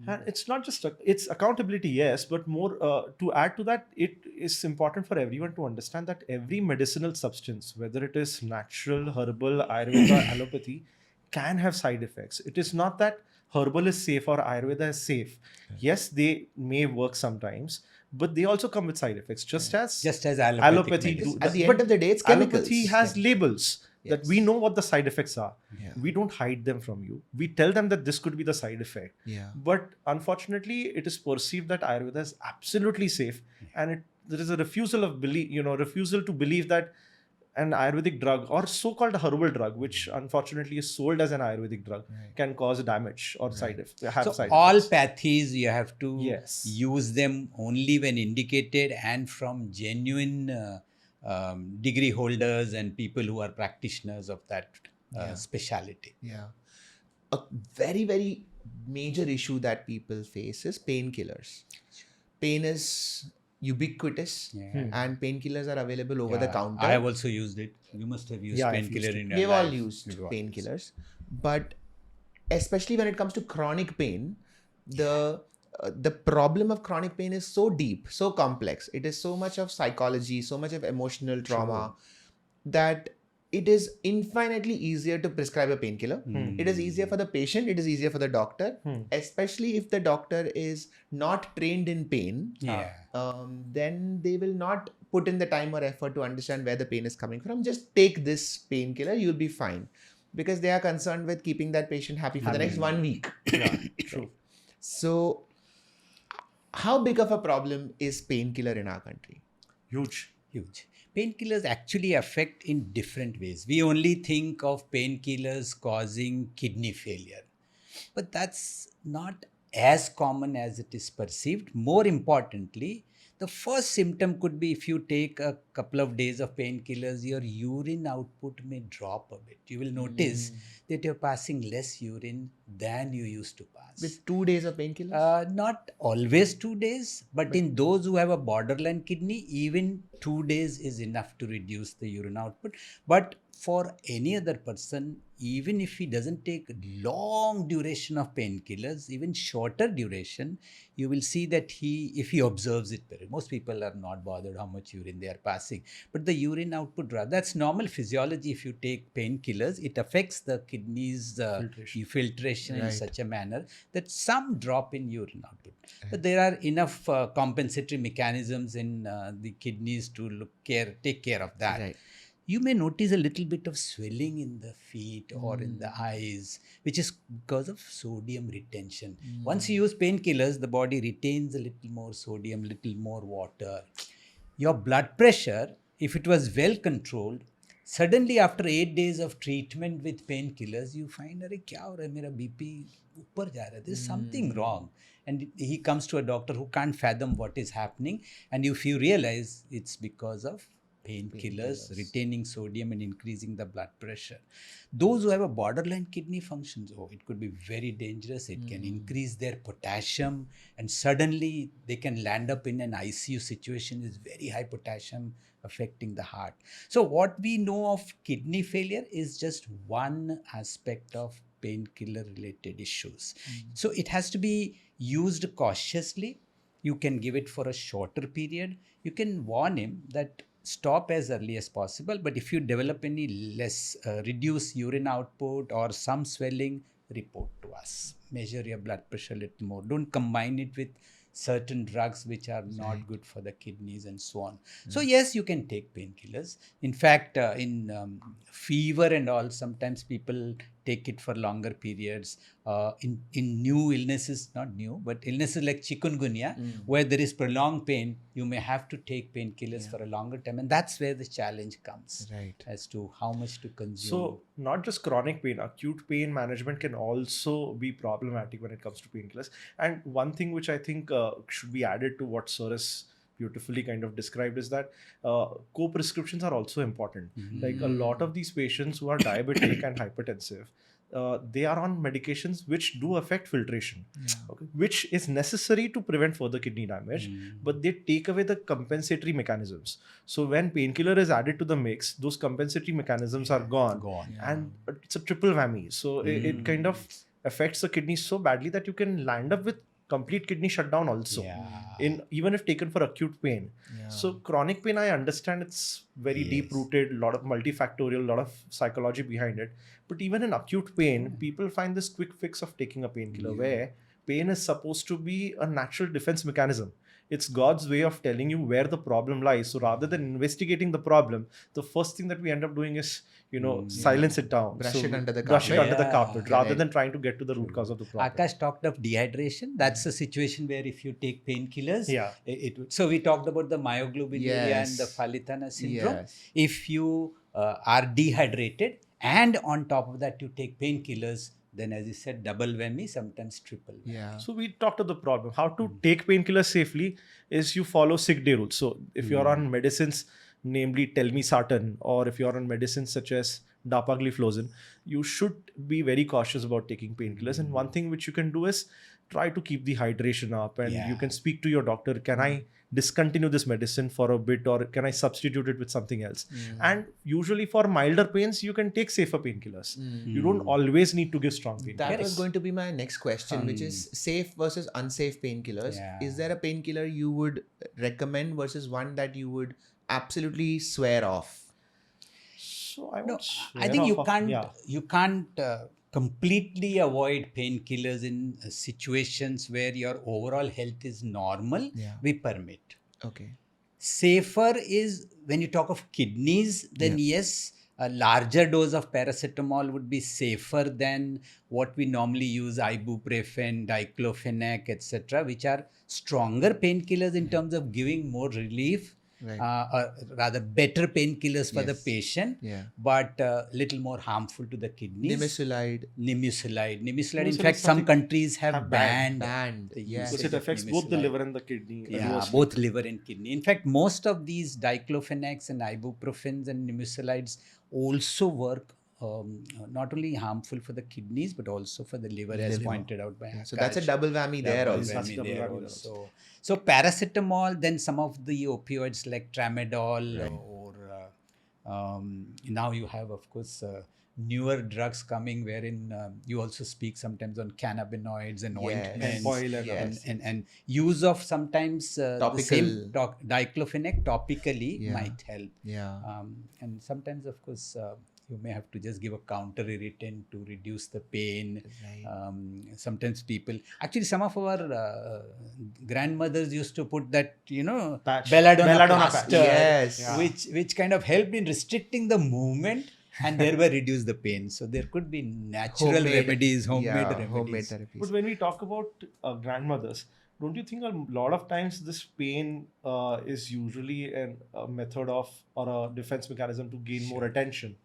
And it's not just it's accountability, yes, but more to add to that, it is important for everyone to understand that every medicinal substance, whether it is natural, herbal, Ayurveda, allopathy, can have side effects. It is not that herbal is safe or Ayurveda is safe. Yes, they may work sometimes, but they also come with side effects, just as allopathic allopathy medicine. At the end But of the day, it's allopathy chemicals. has labels that we Yes. know what the side effects are. Yeah. We don't hide them from you. We tell them that this could be the side effect. Yeah. But unfortunately, it is perceived that Ayurveda is absolutely safe, and there is a refusal to believe that an Ayurvedic drug or so-called herbal drug, which unfortunately is sold as an Ayurvedic drug, can cause damage or have So side all effects. pathies, you have to Yes. use them only when indicated and from genuine degree holders and people who are practitioners of that speciality. Yeah. A very, very major issue that people face is painkillers. Pain is ubiquitous, and painkillers are available over the counter. I have also used it. You must have used Yeah, I've painkiller used it. in your We've life. all used We've all used it. painkillers, but especially when it comes to chronic pain, the problem of chronic pain is so deep, so complex. It is so much of psychology, so much of emotional trauma, that it is infinitely easier to prescribe a painkiller. It is easier for the patient, it is easier for the doctor, especially if the doctor is not trained in pain. Yeah. Then they will not put in the time or effort to understand where the pain is coming from. Just take this painkiller, you'll be fine. Because they are concerned with keeping that patient happy for the next 1 week. Yeah, true. So, how big of a problem is painkiller in our country? Huge. Painkillers actually affect in different ways. We only think of painkillers causing kidney failure, but that's not as common as it is perceived. More importantly, the first symptom could be if you take a couple of days of painkillers, your urine output may drop a bit. You will notice that you're passing less urine than you used to pass. With 2 days of painkillers? Not always 2 days, but in those who have a borderline kidney, even 2 days is enough to reduce the urine output. But for any other person, even if he doesn't take long duration of painkillers, even shorter duration, you will see that if he observes it, most people are not bothered how much urine they are passing. But the urine output, that's normal physiology. If you take painkillers, it affects the kidneys filtration in such a manner that some drop in urine output. But there are enough compensatory mechanisms in the kidneys to take care of that. Right. You may notice a little bit of swelling in the feet or in the eyes, which is because of sodium retention. Once you use painkillers, the body retains a little more sodium, little more water. Your blood pressure, if it was well controlled, suddenly after 8 days of treatment with painkillers, you find, "Arey, kya ho raha hai? Mera BP upar ja raha hai. There's something wrong." And he comes to a doctor who can't fathom what is happening. And if you realize it's because of painkillers retaining sodium and increasing the blood pressure. Those who have a borderline kidney functions, it could be very dangerous. It can increase their potassium, and suddenly they can land up in an ICU situation with very high potassium affecting the heart. So what we know of kidney failure is just one aspect of painkiller related issues. So it has to be used cautiously. You can give it for a shorter period. You can warn him that stop as early as possible, but if you develop any reduced urine output or some swelling, report to us. Measure your blood pressure a little more. Don't combine it with certain drugs which are not good for the kidneys and so on. So yes, you can take painkillers. In fact, in fever and all, sometimes people take it for longer periods. In new illnesses, not new, but illnesses like chikungunya, where there is prolonged pain, you may have to take painkillers for a longer time. And that's where the challenge comes as to how much to consume. So not just chronic pain, acute pain management can also be problematic when it comes to painkillers. And one thing which I think should be added to what Sir has beautifully kind of described is that co-prescriptions are also important. Like a lot of these patients who are diabetic and hypertensive, they are on medications which do affect filtration, Yeah. okay, which is necessary to prevent further kidney damage, but they take away the compensatory mechanisms. So when painkiller is added to the mix, those compensatory mechanisms are gone, Gone. and it's a triple whammy. So it kind of affects the kidney so badly that you can land up with complete kidney shutdown also, in even if taken for acute pain. Yeah. So chronic pain, I understand it's very deep rooted, a lot of multifactorial, a lot of psychology behind it. But even in acute pain, people find this quick fix of taking a painkiller, where pain is supposed to be a natural defense mechanism. It's God's way of telling you where the problem lies. So rather than investigating the problem, the first thing that we end up doing is, silence it down. Brush So it under the brush it carpet. under the Yeah. carpet, rather Correct. than trying to get to the root cause of the problem. Akash talked of dehydration. That's a situation where if you take painkillers, Yeah. it would. So we talked about the myoglobinuria and the Yes. Falitana syndrome. Yes. If you are dehydrated and on top of that you take painkillers, then as you said, double whammy, sometimes triple whammy. Yeah. So we talked of the problem. How to take painkillers safely is you follow sick day rules. So if you're on medicines, namely telmisartan, or if you're on medicines such as dapagliflozin, you should be very cautious about taking painkillers. And one thing which you can do is try to keep the hydration up, and you can speak to your doctor. Can I discontinue this medicine for a bit, or can I substitute it with something else? And usually for milder pains, you can take safer painkillers. You don't always need to give strong painkillers. That was going to be my next question, which is safe versus unsafe painkillers. Yeah. Is there a painkiller you would recommend versus one that you would absolutely swear off? So I No, would I think swear you can't completely avoid painkillers in situations where your overall health is normal. Yeah. We permit. Okay. Safer is when you talk of kidneys, then yes, a larger dose of paracetamol would be safer than what we normally use, ibuprofen, diclofenac, etc., which are stronger painkillers in terms of giving more relief. Right. Or rather better painkillers for the Yes. patient, Yeah. but little more harmful to the kidneys. Nimesulide. Nimesulide. In Nimesulide fact, is some something countries have have banned Banned. the Yes. because usage it of affects both the nimesulide. liver and the kidney. Yeah, adversely. both liver and kidney. In fact, most of these diclofenacs and ibuprofens and nimesulides also work not only harmful for the kidneys but also for the liver, as pointed out by So that's a Aakash. double whammy there Double also. That's whammy double there whammy there also. So paracetamol, then some of the opioids like tramadol, or now you have, of course, newer drugs coming wherein you also speak sometimes on cannabinoids and ointments And oil and Yes. and use of sometimes the same Topical. diclofenac topically Yeah. might help. Yeah. And sometimes, of course, you may have to just give a counter irritant to reduce the pain. Right. Sometimes people, actually, some of our grandmothers used to put that, Patch. belladonna Belladonna patch. plaster, Yes. Yeah. which kind of helped in restricting the movement and thereby reduce the pain. So there could be natural Homemade- remedies, homemade yeah, remedies. homemade therapies. But when we talk about grandmothers, don't you think a lot of times this pain is usually a method of, or a defense mechanism to gain more attention,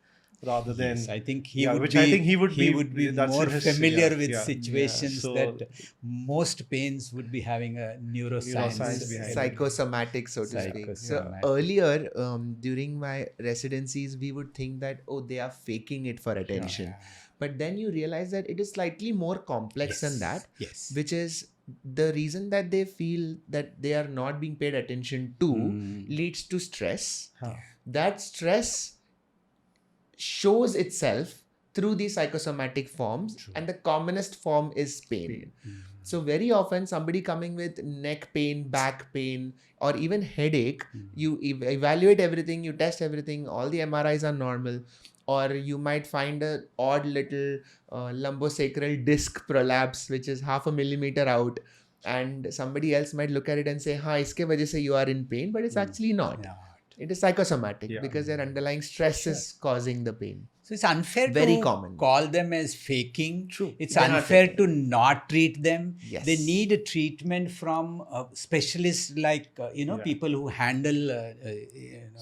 rather than Yes, I think he Yeah, would which be, I think he would be- that's more in his- familiar yeah, with yeah. situations So- that most pains would be having a neuroscience Neuroscience behind it. Psychosomatic, so to speak. So Psychosomatic. earlier, during my residencies, we would think that, oh, they are faking it for attention. But then you realize that it is slightly more complex than that, Yes. which is the reason that they feel that they are not being paid attention to leads to stress. Huh. That stress shows itself through the psychosomatic forms, and the commonest form is pain. So very often somebody coming with neck pain, back pain, or even headache, you evaluate everything, you test everything, all the MRIs are normal, or you might find a odd little lumbosacral disc prolapse which is 0.5 millimeter out, and somebody else might look at it and say, "Ha, iske wajah se you are in pain," but it's actually not. It is psychosomatic Yeah. because their underlying stress is causing the pain. So it's unfair Very to common. call them as faking. True. It's They're not unfair faking. to not treat them. Yes. They need a treatment from specialists like, Yeah. people who handle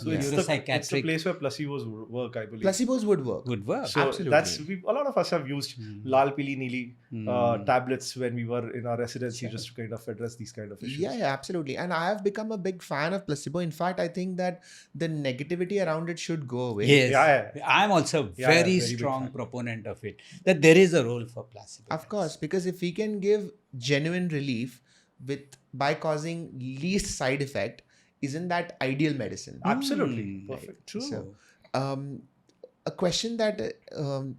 So it's the neuropsychiatric place where placebos work, I believe. Placebos would work. good work. So Absolutely. that's a lot of us have used lal pili neeli tablets when we were in our residency, just to kind of address these kind of issues. Yeah, absolutely. And I have become a big fan of placebo. In fact, I think that the negativity around it should go away. Yes. Yeah. I'm also a very big strong fan. proponent of it, that there is a role for placebo. Of course, because if we can give genuine relief by causing least side effect, isn't that ideal medicine? Absolutely. Right. Perfect. True. So, um, a question that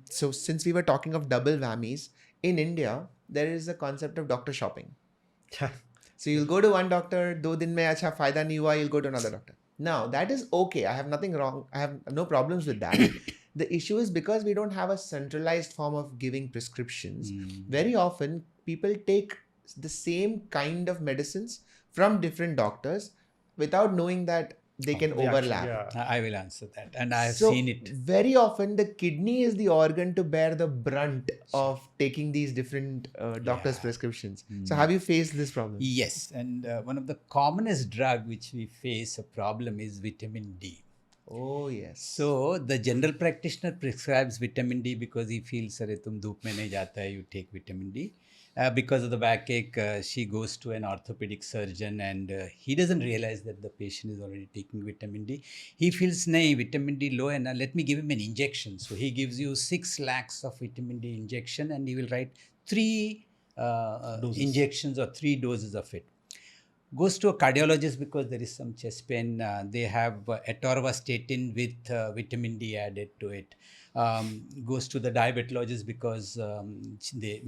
so since we were talking of double whammies, in India there is a concept of doctor shopping. So you'll go to one doctor, 2 दिन में अच्छा फायदा नहीं हुआ, you'll go to another doctor. Now that is okay. I have nothing wrong. I have no problems with that. The issue is because we don't have a centralized form of giving prescriptions. Very often people take the same kind of medicines from different doctors without knowing that they can They actually- overlap. yeah. I will answer that, and I have So, seen it. very often the kidney is the organ to bear the brunt of taking these different doctors' prescriptions. So have you faced this problem? Yes, and one of the commonest drug which we face a problem is vitamin D. Oh yes. So the general practitioner prescribes vitamin D because he feels, "अरे तुम धूप में नहीं जाता है, you take vitamin D." Because of the backache, she goes to an orthopedic surgeon, and he doesn't realize that the patient is already taking vitamin D. He feels, "नहीं, vitamin D low, and let me give him an injection." So he gives you 6 lakhs of vitamin D injection, and he will write 3 injections or 3 doses of it. Goes to a cardiologist because there is some chest pain. They have atorvastatin with vitamin D added to it. Goes to the diabetologist because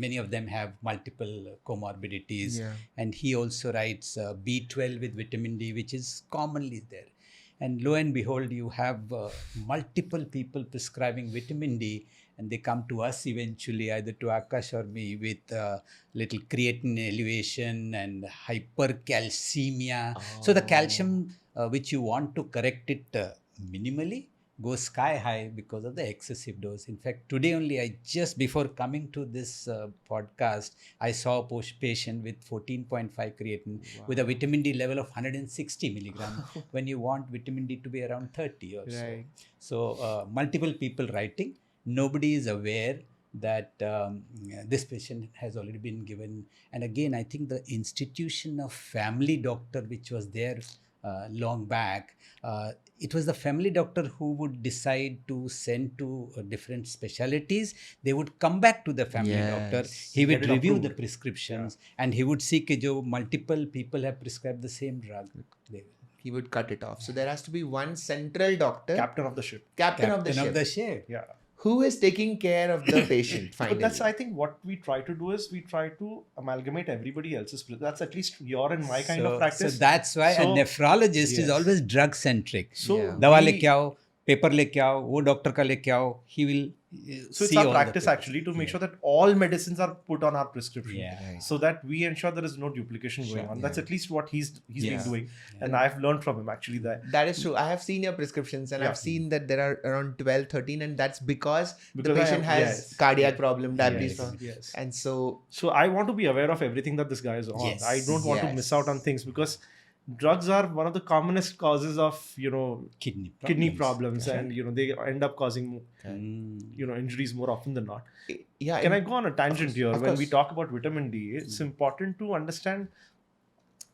many of them have multiple comorbidities. Yeah. And he also writes B12 with vitamin D, which is commonly there. And lo and behold, you have multiple people prescribing vitamin D, and they come to us eventually, either to Aakash or me, with little creatine elevation and hypercalcemia. So the calcium which you want to correct it minimally goes sky high because of the excessive dose. In fact, today only, just before coming to this podcast, I saw a patient with 14.5 creatine with a vitamin D level of 160 milligram when you want vitamin D to be around 30 or Right. so. Multiple people writing. Nobody is aware that this patient has already been given. And again, I think the institution of family doctor, which was there long back, it was the family doctor who would decide to send to different specialities. They would come back to the family doctor. Yes. He would Get it review approved. the prescriptions, and he would see that multiple people have prescribed the same drug. They will. He would cut it off. So there has to be one central doctor, Captain of the ship. captain of the Captain ship, of the ship. Yeah. who is taking care of the patient finally. But that's, I think, what we try to do is we try to amalgamate everybody else's. That's at least your and my kind of practice. So that's why a So- nephrologist is Yes. always drug centric. So Yeah. दवा we- लेके आओ, paper लेके आओ, वो doctor का लेके आओ. He will So it's see our all the practice papers. actually to make sure that all medicines are put on our prescription, Yeah. so that we ensure there is no duplication going on. That's at least what he's Yeah. been doing, and I've learned from him actually that. That is true. I have seen your prescriptions and Yeah. I've seen that there are around 12, 13, and that's because the Because I patient have- has yes. cardiac problem, diabetes Yes. problem. Yes. And so, So I want to be aware of everything that this guy is on. Yes. I don't want to miss out on Yes. things because drugs are one of the commonest causes of kidney problems, Sure. and they end up causing Mm. injuries more often than not. yeah. Can I and- go on a tangent here? Of When we course. talk about vitamin D, it's important to understand.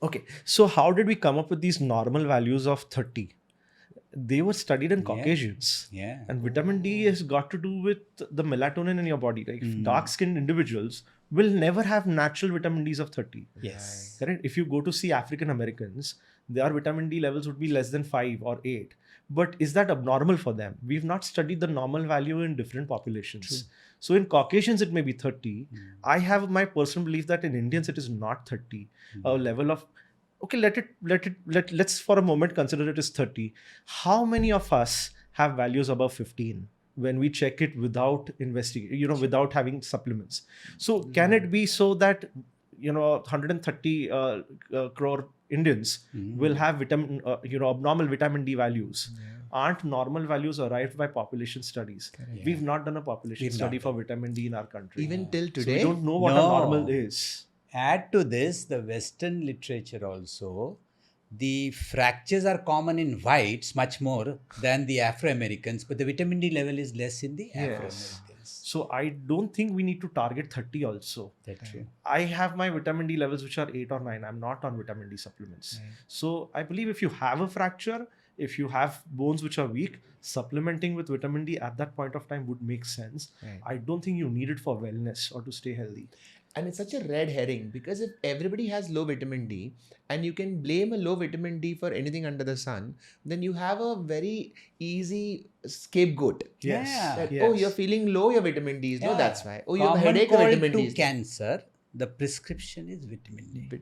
Okay, so how did we come up with these normal values of 30? They were studied in Yeah. Caucasians. Yeah. And vitamin D has got to do with the melatonin in your body. Like dark skinned individuals will never have natural vitamin Ds of 30. Yes. Correct? If you go to see African Americans, their vitamin D levels would be less than 5 or 8. But is that abnormal for them? We've not studied the normal value in different populations. So in Caucasians, it may be 30. I have my personal belief that in Indians, it is not 30. A level of, okay, let's for a moment consider it as 30. How many of us have values above 15? When we check it without investigating, without having supplements. So can it be so that 130 crore Indians will have abnormal vitamin D values? Aren't normal values arrived by population studies? We've not done a population We've study not for vitamin D in our country. even till So we today, don't know what No. a normal is. Add to this the Western literature also. The fractures are common in whites much more than the Afro-Americans, but the vitamin D level is less in the Afro-Americans. So I don't think we need to target 30 also. That's true. I have my vitamin D levels which are 8 or 9. I'm not on vitamin D supplements. So I believe if you have a fracture, if you have bones which are weak, supplementing with vitamin D at that point of time would make sense. Right. I don't think you need it for wellness or to stay healthy. And it's such a red herring, because if everybody has low vitamin D and you can blame a low vitamin D for anything under the sun, then you have a very easy scapegoat. Yes. Yeah. That, Yes. oh, you're feeling low, your vitamin D is low, Yeah. that's why. Oh, you have a Common headache, your cold vitamin D to is low. cancer, the prescription is vitamin D.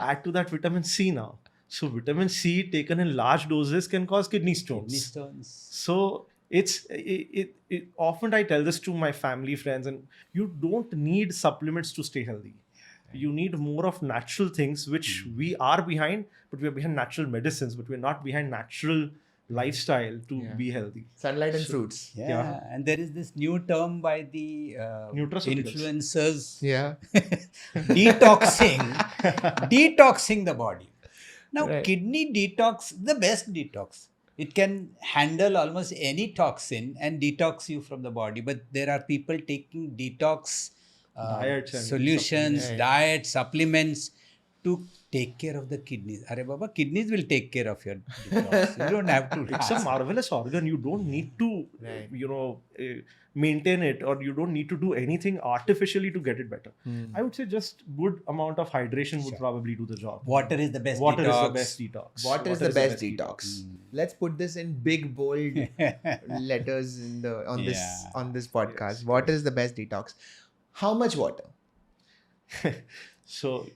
Add to that vitamin C now. So vitamin C taken in large doses can cause kidney stones. Kidney stones. So it often I tell this to my family friends, and you don't need supplements to stay healthy. You need more of natural things, which we are behind, but we're behind natural medicines, but we're not behind natural lifestyle to Yeah. be healthy. Sunlight and So- fruits. Yeah. Yeah. And there is this new term by the Nutraceuticals. influencers, Yeah. detoxing the body. Now, Right. kidney detox, the best detox. It can handle almost any toxin and detox you from the body. But there are people taking detox Diets and solutions, supplements. diet, supplements to take care of the kidneys. Arey Baba, kidneys will take care of your detox. You don't have to. It's a ask. marvelous organ. You don't need to, Right. maintain it, or you don't need to do anything artificially to get it better. I would say just good amount of hydration would Sure. probably do the job. Water is the best Water detox. is the best detox. Water is the best detox. Let's put this in big bold letters in the on Yeah. this podcast. Yes, Water is the best detox. How much water? So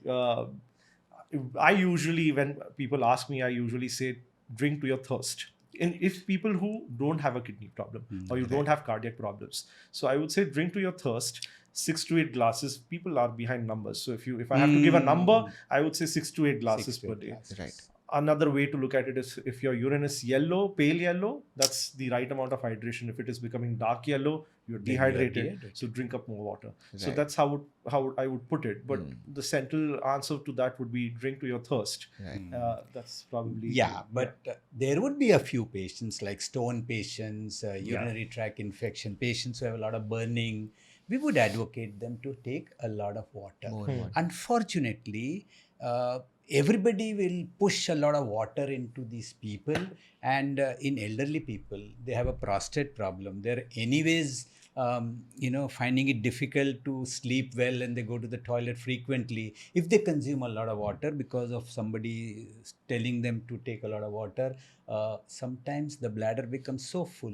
I usually, when people ask me, I usually say drink to your thirst. And if people who don't have a kidney problem or you don't have cardiac problems, so I would say drink to your thirst. 6 to 8 glasses. People are behind numbers. So if I have to give a number, I would say 6 to 8 glasses 6 to per 8 day. glasses. Right. Another way to look at it is if your urine is yellow, pale yellow, that's the right amount of hydration. If it is becoming dark yellow, you're Then you are dehydrated. dehydrated. So drink up more water. So Right. that's how I would put it. But the central answer to that would be drink to your thirst. Right. That's probably Yeah, but there would be a few patients like stone patients, urinary tract infection patients who have a lot of burning. We would advocate them to take a lot of water. More water. Unfortunately, everybody will push a lot of water into these people, and in elderly people, they have a prostate problem. They're anyways, finding it difficult to sleep well, and they go to the toilet frequently. If they consume a lot of water because of somebody telling them to take a lot of water, sometimes the bladder becomes so full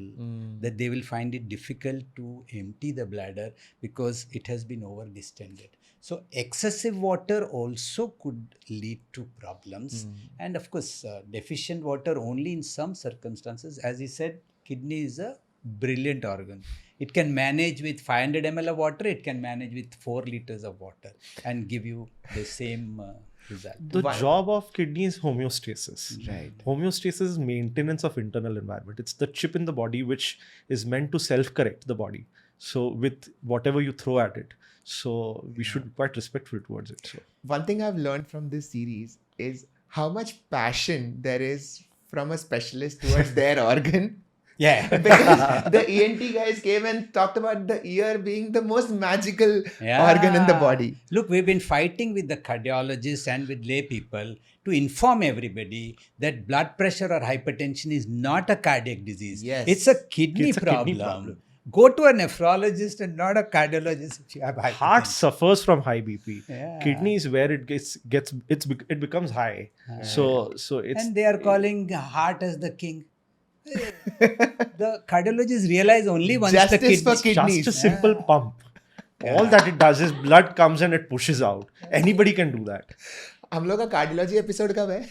that they will find it difficult to empty the bladder because it has been over distended. So excessive water also could lead to problems. And of course, deficient water only in some circumstances. As he said, kidney is a brilliant organ. It can manage with 500 ml of water, it can manage with 4 liters of water and give you the same result. The job of kidney is homeostasis. Right. Homeostasis is maintenance of internal environment. It's the chip in the body which is meant to self-correct the body. So with whatever you throw at it. So we should be quite respectful towards it. So One thing I've learned from this series is how much passion there is from a specialist towards their organ. Yeah. Because the ENT guys came and talked about the ear being the most magical organ in the body. Look, we've been fighting with the cardiologists and with lay people to inform everybody that blood pressure or hypertension is not a cardiac disease. Yes. It's a kidney It's a problem. kidney problem. Go to a nephrologist and not a cardiologist if you have hypertension. heart suffers from high BP. Yeah. Kidney is where it it becomes high. So it's And they are calling heart as the king. The cardiologists realize only once the Justice for kidney... kidneys. just a simple pump. All that it does is blood comes and it pushes out. Anybody can do that. हम लोग का cardiology episode कब है?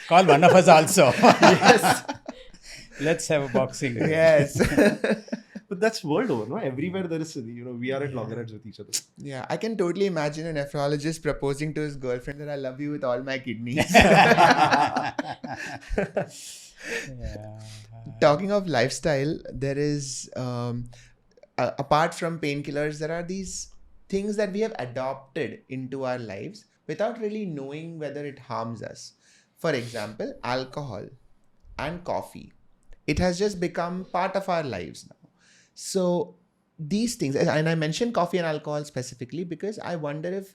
Call one of us also. Yes. Let's have a boxing. Yes. But that's world over, no? Everywhere there is, we are at loggerheads with each other. Yeah, I can totally imagine a nephrologist proposing to his girlfriend that I love you with all my kidneys. Talking of lifestyle, there is, apart from painkillers, there are these things that we have adopted into our lives without really knowing whether it harms us. For example, alcohol and coffee. It has just become part of our lives now. So these things, and I mentioned coffee and alcohol specifically because I wonder if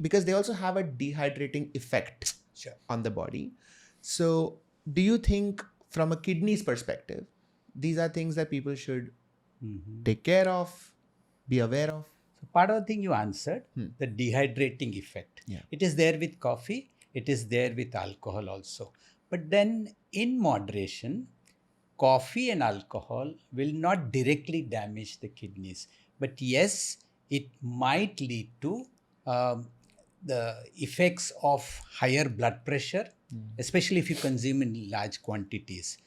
because they also have a dehydrating effect. Sure. on the body. So do you think from a kidney's perspective, these are things that people should take care of, be aware of? So part of the thing you answered, Hmm. the dehydrating effect. Yeah. It is there with coffee. It is there with alcohol also. But then in moderation, coffee and alcohol will not directly damage the kidneys. But yes, it might lead to the effects of higher blood pressure, especially if you consume in large quantities.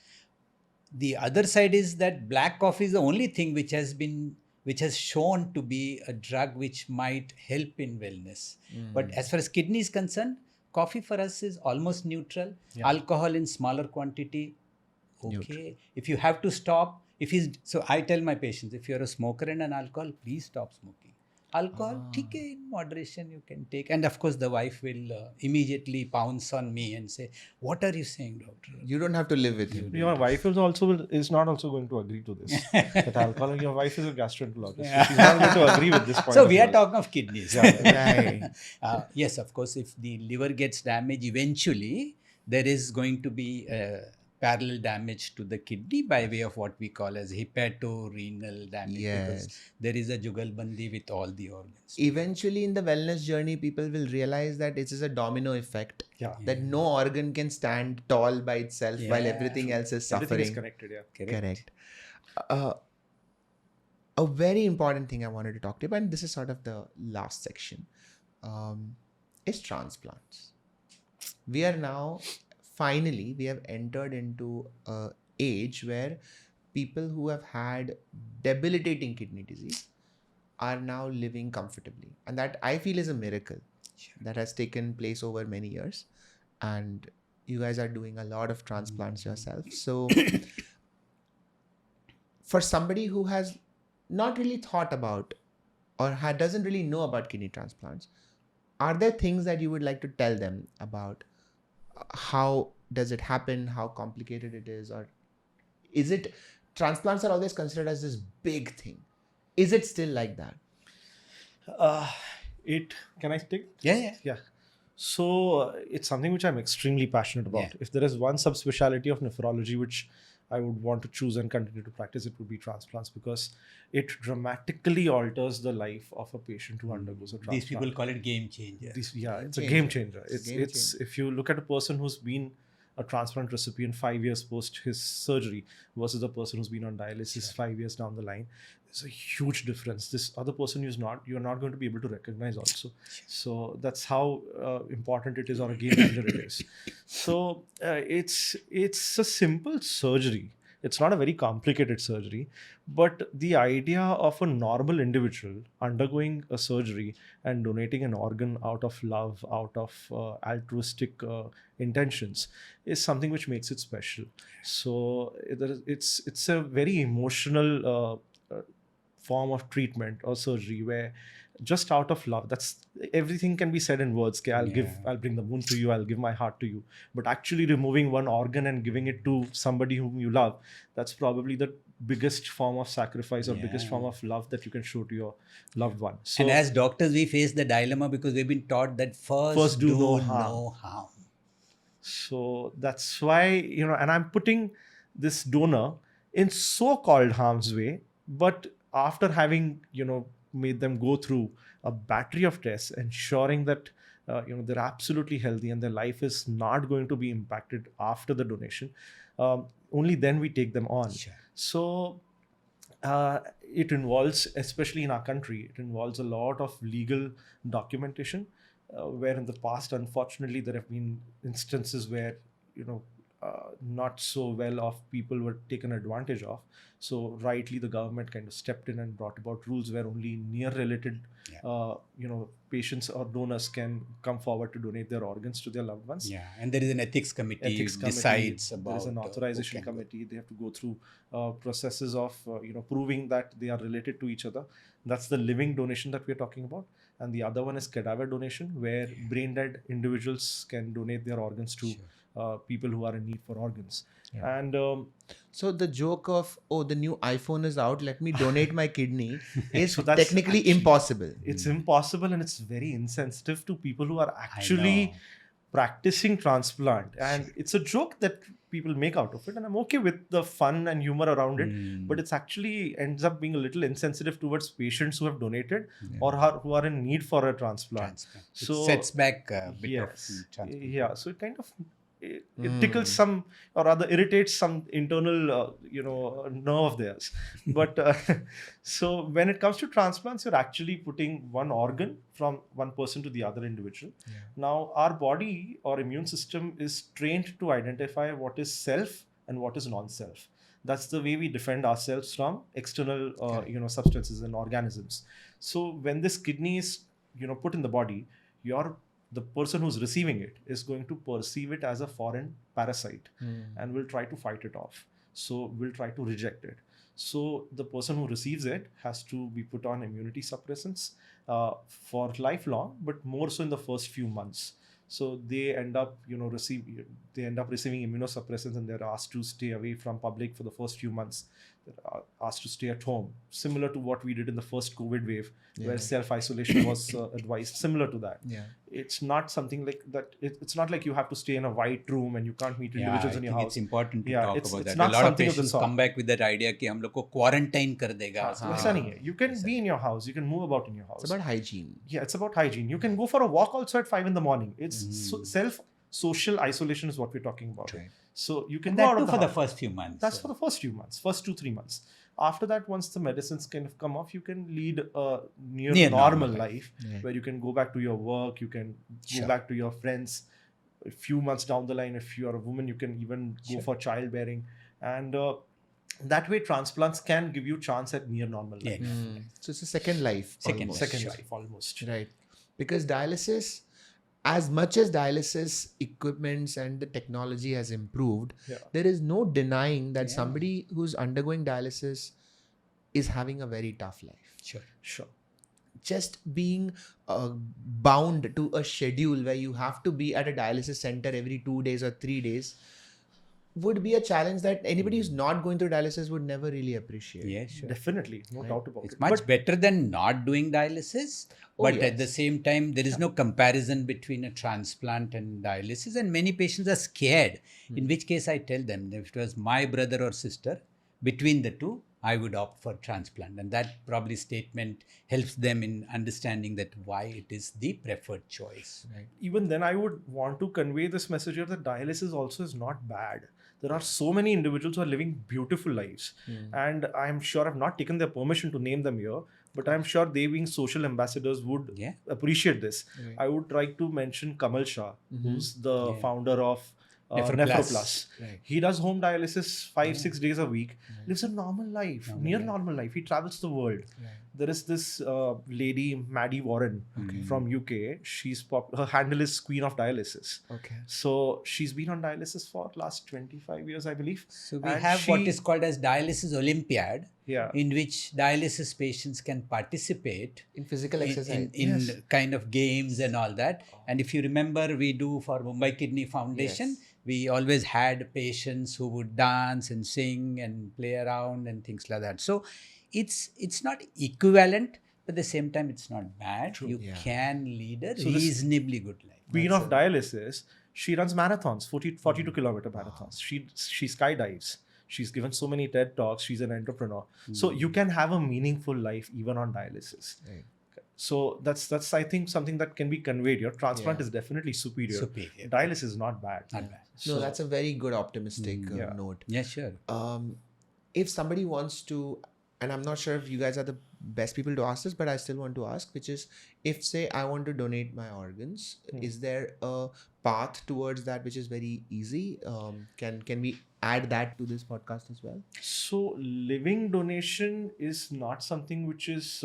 The other side is that black coffee is the only thing which has shown to be a drug which might help in wellness. But as far as kidney is concerned, coffee for us is almost neutral. Yeah. Alcohol in smaller quantity, okay. If you have to stop, so I tell my patients, if you're a smoker and an alcohol, please stop smoking. Alcohol, ठीक है, in moderation you can take. And of course, the wife will immediately pounce on me and say, "What are you saying, doctor?" You don't have to live with him. Your wife is not also going to agree to this. That alcohol. Your wife is a gastroenterologist. So she's not going to agree with this point. So of we are yours. talking of kidneys. Right. Yes, of course, if the liver gets damaged, eventually there is going to be parallel damage to the kidney by way of what we call as hepatorenal damage. Yes. Because there is a jugalbandi with all the organs. Eventually in the wellness journey, people will realize that it is a domino effect. Yeah. That no organ can stand tall by itself while Yeah. everything else is suffering. Everything is connected. Yeah. Correct. A very important thing I wanted to talk to you about, and this is sort of the last section, is transplants. We are now, finally, we have entered into an age where people who have had debilitating kidney disease are now living comfortably. And that I feel is a miracle that has taken place over many years. And you guys are doing a lot of transplants yourself. So for somebody who has not really thought about or doesn't really know about kidney transplants, are there things that you would like to tell them about how does it happen, how complicated it is, or is it, transplants are always considered as this big thing. Is it still like that? Can I take? Yeah. So it's something which I'm extremely passionate about. Yeah. If there is one subspecialty of nephrology which I would want to choose and continue to practice, it would be transplants, because it dramatically alters the life of a patient who undergoes a transplant. These people call it game changer. It's a game changer. It's if you look at a person who's been a transplant recipient 5 years post his surgery versus a person who's been on dialysis 5 years down the line, there's a huge difference. This other person you're not going to be able to recognize also. So that's how important it is, or a game changer it is. So it's a simple surgery. It's not a very complicated surgery, but the idea of a normal individual undergoing a surgery and donating an organ out of love, out of altruistic intentions, is something which makes it special. So it's a very emotional form of treatment or surgery where just out of love, that's everything can be said in words. Okay, I'll bring the moon to you, I'll give my heart to you. But actually removing one organ and giving it to somebody whom you love, that's probably the biggest form of sacrifice or biggest form of love that you can show to your loved one. So, and as doctors, we face the dilemma because we've been taught that first do no harm. So that's why, and I'm putting this donor in so-called harm's way, but after having, made them go through a battery of tests, ensuring that they're absolutely healthy and their life is not going to be impacted after the donation, only then we take them on. Sure. So it involves, especially in our country, it involves a lot of legal documentation, where in the past, unfortunately, there have been instances where not so well off people were taken advantage of. So rightly, the government kind of stepped in and brought about rules where only near related, patients or donors can come forward to donate their organs to their loved ones. Yeah, and there is an ethics committee decides about. There is an authorization committee. They have to go through processes of proving that they are related to each other. That's the living donation that we are talking about. And the other one is cadaver donation, where brain dead individuals can donate their organs to people who are in need for organs. Yeah. And so the joke of, the new iPhone is out, let me donate my kidney is so technically impossible. It's impossible, and it's very insensitive to people who are actually practicing transplant, and it's a joke that people make out of it, and I'm okay with the fun and humor around it, but it's actually ends up being a little insensitive towards patients who have donated or who are in need for a transplant. So it sets back a bit yes, of transplant. yeah, so it kind of it tickles some, or rather irritates some internal nerve of theirs. But so when it comes to transplants, you're actually putting one organ from one person to the other individual. Now our body or immune system is trained to identify what is self and what is non-self. That's the way we defend ourselves from external substances and organisms. So when this kidney is put in the body, the person who's receiving it is going to perceive it as a foreign parasite and will try to fight it off. So will try to reject it. So the person who receives it has to be put on immunity suppressants for lifelong, but more so in the first few months. So they end up receiving immunosuppressants, and they're asked to stay away from public for the first few months. They're asked to stay at home, similar to what we did in the first COVID wave, where self-isolation was advised, similar to that. It's not something like that. It's not like you have to stay in a white room and you can't meet individuals in your house. It's important to talk about that. Not A lot of something of the patients sort. come back with that idea कि हम लोग को quarantine कर देगा. ऐसा नहीं है. You can be in your house. You can move about in your house. It's about hygiene. Yeah, it's about hygiene. You can go for a walk also at 5 in the morning. It's social isolation is what we're talking about. Right. So you can And go that out too of the for the house. first few months. That's for the first few months, first 2-3 months. After that, once the medicines kind of come off, you can lead a near normal life where you can go back to your work, you can go back to your friends. A few months down the line, if you are a woman, you can even go for childbearing. And that way, transplants can give you chance at near normal life. So it's a second life. Second almost. life, almost. Right. Because dialysis, as much as dialysis equipments and the technology has improved, there is no denying that somebody who's undergoing dialysis is having a very tough life. Sure. Just being bound to a schedule where you have to be at a dialysis center every 2 days or 3 days would be a challenge that anybody who's not going through dialysis would never really appreciate. Yeah, sure. Definitely, no doubt about It's it. much better than not doing dialysis, but at the same time, there is no comparison between a transplant and dialysis, and many patients are scared. In which case, I tell them if it was my brother or sister, between the two, I would opt for transplant, and that probably statement helps them in understanding that why it is the preferred choice. Right. Even then, I would want to convey this message here that dialysis also is not bad. There are so many individuals who are living beautiful lives, and I'm sure I've not taken their permission to name them here, but I'm sure they, being social ambassadors, would appreciate this. Right. I would try to mention Kamal Shah, who's the founder of Nephrology. Right. He does home dialysis 5-6 days a week, lives a normal life, normal life. He travels the world. Right. There is this lady, Maddie Warren, from UK. She's her handle is Queen of Dialysis. Okay. So she's been on dialysis for last 25 years, I believe. So we have what is called as Dialysis Olympiad, Yeah. in which dialysis patients can participate In physical exercise. in kind of games and all that. And if you remember, we do for Mumbai Kidney Foundation, we always had patients who would dance and sing and play around and things like that. So it's not equivalent, but at the same time, it's not bad. You can lead a reasonably good life. Queen of Dialysis, she runs marathons, 42-kilometer marathons. She skydives. She's given so many TED Talks. She's an entrepreneur. So you can have a meaningful life even on dialysis. Right. So that's I think something that can be conveyed here. Transplant is definitely superior. Dialysis is not bad. Not bad. No, that's a very good optimistic note. Yeah, sure. If somebody wants to, and I'm not sure if you guys are the best people to ask this, but I still want to ask, which is, if say I want to donate my organs, is there a path towards that which is very easy? Can we add that to this podcast as well? So living donation is not something which is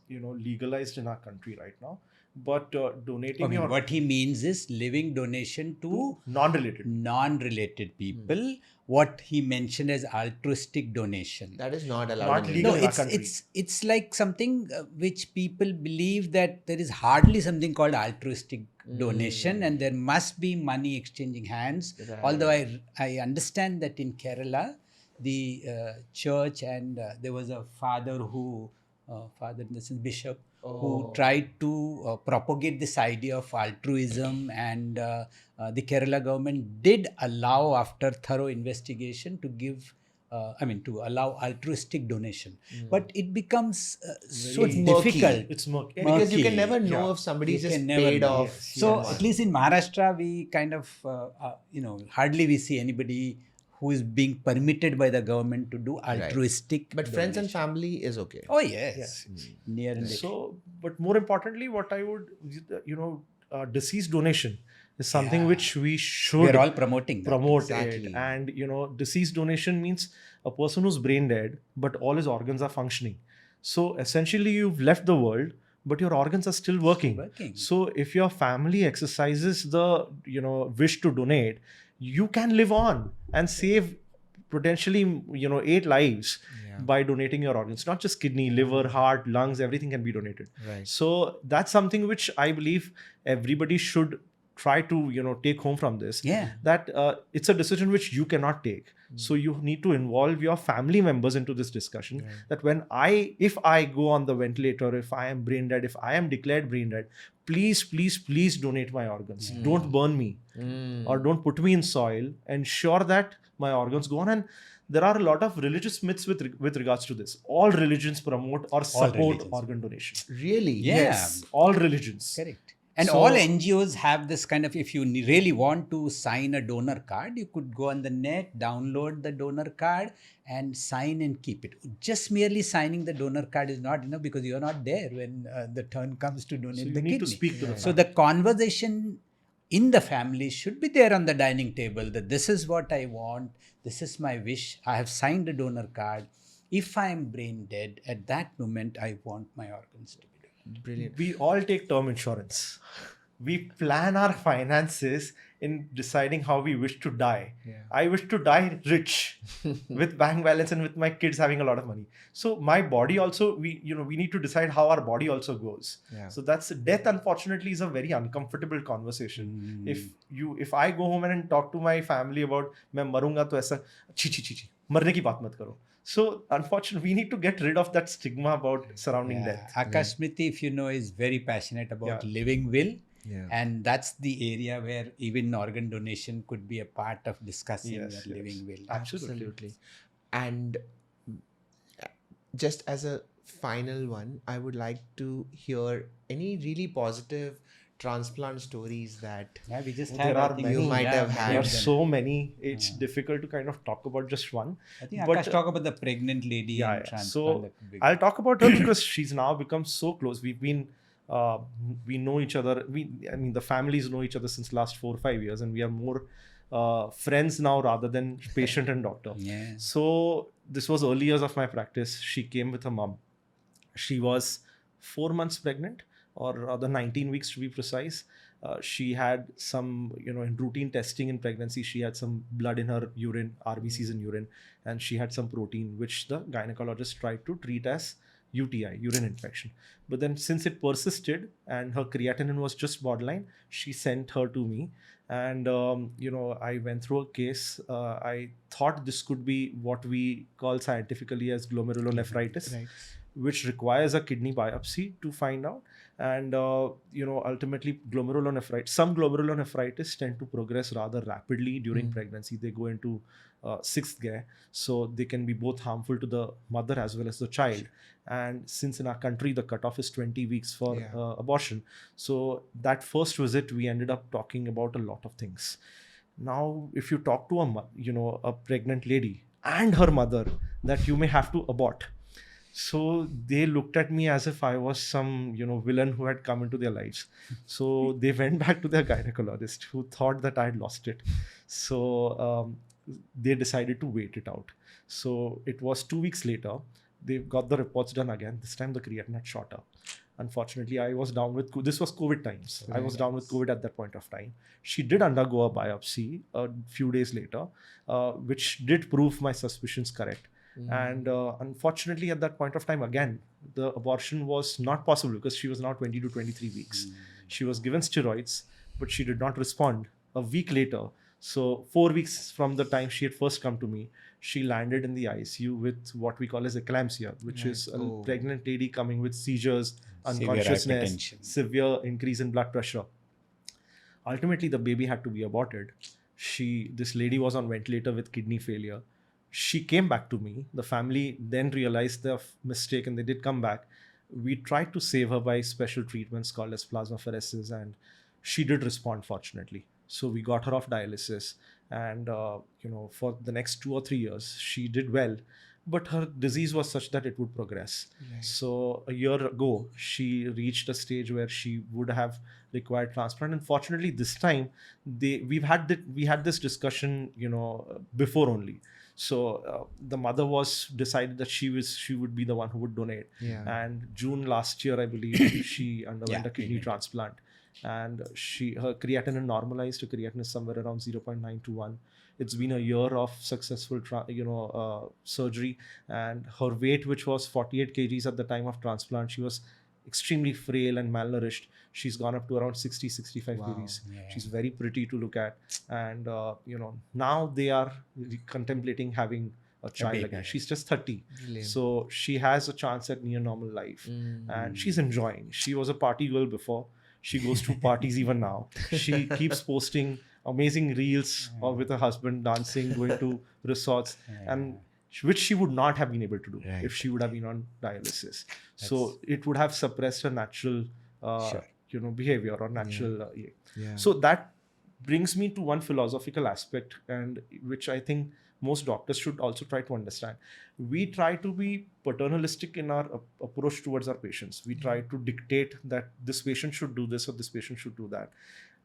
legalized in our country right now. But donating your... What he means is living donation to non-related people. What he mentioned as altruistic donation. That is not allowed. Not in legal. India. It's like something which people believe that there is hardly something called altruistic donation, and there must be money exchanging hands. Right. Although I understand that in Kerala, the church and there was a father in the sense bishop, who Oh. tried to propagate this idea of altruism, and the Kerala government did allow, after thorough investigation, to give. To allow altruistic donation, but it becomes so It's murky. difficult, It's murky. Because you can murky. never know Yeah. if somebody's You can just never paid know. off Yes, So yes. at someone. least in Maharashtra, we kind of, hardly we see anybody who is being permitted by the government to do Right. altruistic. But friends and donation. family is okay. Oh yes, Yes. near and dear. So, but more importantly, what I would, deceased donation is something Yeah. which we We should are all promoting that. promote Exactly. it. And, deceased donation means a person who's brain dead, but all his organs are functioning. So essentially, you've left the world, but your organs are still working. So if your family exercises the, wish to donate, you can live on and save potentially, 8 lives Yeah. by donating your organs. Not just kidney, liver, heart, lungs, everything can be donated. Right. So that's something which I believe everybody should try to, take home from this. Yeah. That it's a decision which you cannot take. So you need to involve your family members into this discussion. Right. That if I go on the ventilator, if I am brain dead, if I am declared brain dead, please donate my organs. Don't burn me or don't put me in soil. Ensure that my organs go on. And there are a lot of religious myths with regards to this. All religions promote or support religions. organ donation. Really? Yeah. Yes, all religions. Correct. And So- all NGOs have this kind of, if you really want to sign a donor card, you could go on the net, download the donor card and sign and keep it. Just merely signing the donor card is not enough, because you're not there when the turn comes to donate So you the need kidney. to speak to the So the conversation in the family should be there on the dining table, that this is what I want, this is my wish, I have signed a donor card. If I am brain dead, at that moment, I want my organs to be donated. Brilliant. We all take term insurance. We plan our finances in deciding how we wish to die. Yeah. I wish to die rich with bank balance and with my kids having a lot of money. So my body also, we need to decide how our body also goes. Yeah. So that's death, unfortunately, is a very uncomfortable conversation. If I go home and talk to my family about मैं मरूंगा तो ऐसा छी मरने की बात मत करो. So unfortunately, we need to get rid of that stigma about surrounding death. Akash Smriti, if you know, is very passionate about Yeah. living will. Yeah. And that's the area where even organ donation could be a part of discussing Yes, that yes. living will. Absolutely. And just as a final one, I would like to hear any really positive transplant stories that Yeah, we just There had, are I think, many. You might have many had There of are them. so many. It's difficult to kind of talk about just one. I think but, Akash talk about the pregnant lady Yeah, in yeah. transplant. So that could be I'll good. talk about her because she's now become so close. We know each other. The families know each other since last 4 or 5 years, and we are more friends now rather than patient and doctor. Yeah. So this was early years of my practice. She came with her mom. She was 4 months pregnant, or rather 19 weeks to be precise. She had some, in routine testing in pregnancy, she had some blood in her urine, RBCs in urine, and she had some protein, which the gynecologist tried to treat as UTI, urine infection. But then since it persisted and her creatinine was just borderline, she sent her to me. And, I went through a case. I thought this could be what we call scientifically as glomerulonephritis, right. which requires a kidney biopsy to find out. And, ultimately some glomerulonephritis tend to progress rather rapidly during pregnancy. They go into sixth gear. So they can be both harmful to the mother as well as the child. And since in our country, the cutoff is 20 weeks for abortion. So that first visit, we ended up talking about a lot of things. Now, if you talk to a pregnant lady and her mother that you may have to abort, so they looked at me as if I was some, villain who had come into their lives. So they went back to their gynecologist, who thought that I had lost it. So they decided to wait it out. So it was 2 weeks later. They got the reports done again. This time the creatinine had shot up. Unfortunately, I was down with, this was COVID times. I was down with COVID at that point of time. She did undergo a biopsy a few days later, which did prove my suspicions correct. And unfortunately, at that point of time, again, the abortion was not possible because she was now 20 to 23 weeks. She was given steroids, but she did not respond. A week later, so 4 weeks from the time she had first come to me, she landed in the ICU with what we call as eclampsia, which is a pregnant lady coming with seizures, unconsciousness, hypertension. severe increase in blood pressure. Ultimately, the baby had to be aborted. This lady was on ventilator with kidney failure. She came back to me. The family then realized their mistake and they did come back. We tried to save her by special treatments called as plasmapheresis, and she did respond, fortunately. So we got her off dialysis, and for the next 2 or 3 years, she did well. But her disease was such that it would progress. Right. So a year ago, she reached a stage where she would have required transplant. And fortunately, this time, we had this discussion, before only. So the mother was decided that she would be the one who would donate. Yeah. And June last year, I believe, she underwent a kidney transplant, and her creatinine normalized. Her creatinine is somewhere around 0.9 to 1. It's been a year of successful surgery, and her weight, which was 48 kgs at the time of transplant, she was extremely frail and malnourished. She's gone up to around 60-65 Wow. kgs. Yeah. She's very pretty to look at, and now they are contemplating having a child baby. again. She's just 30. Brilliant. So she has a chance at near normal life, and she's enjoying. She was a party girl before. She goes to parties even now. She keeps posting amazing reels with her husband dancing, going to resorts, and which she would not have been able to do Right. if she would have been on dialysis. So it would have suppressed her natural, behavior or natural. Yeah. So that brings me to one philosophical aspect, and which I think most doctors should also try to understand. We try to be paternalistic in our approach towards our patients. We try to dictate that this patient should do this or this patient should do that.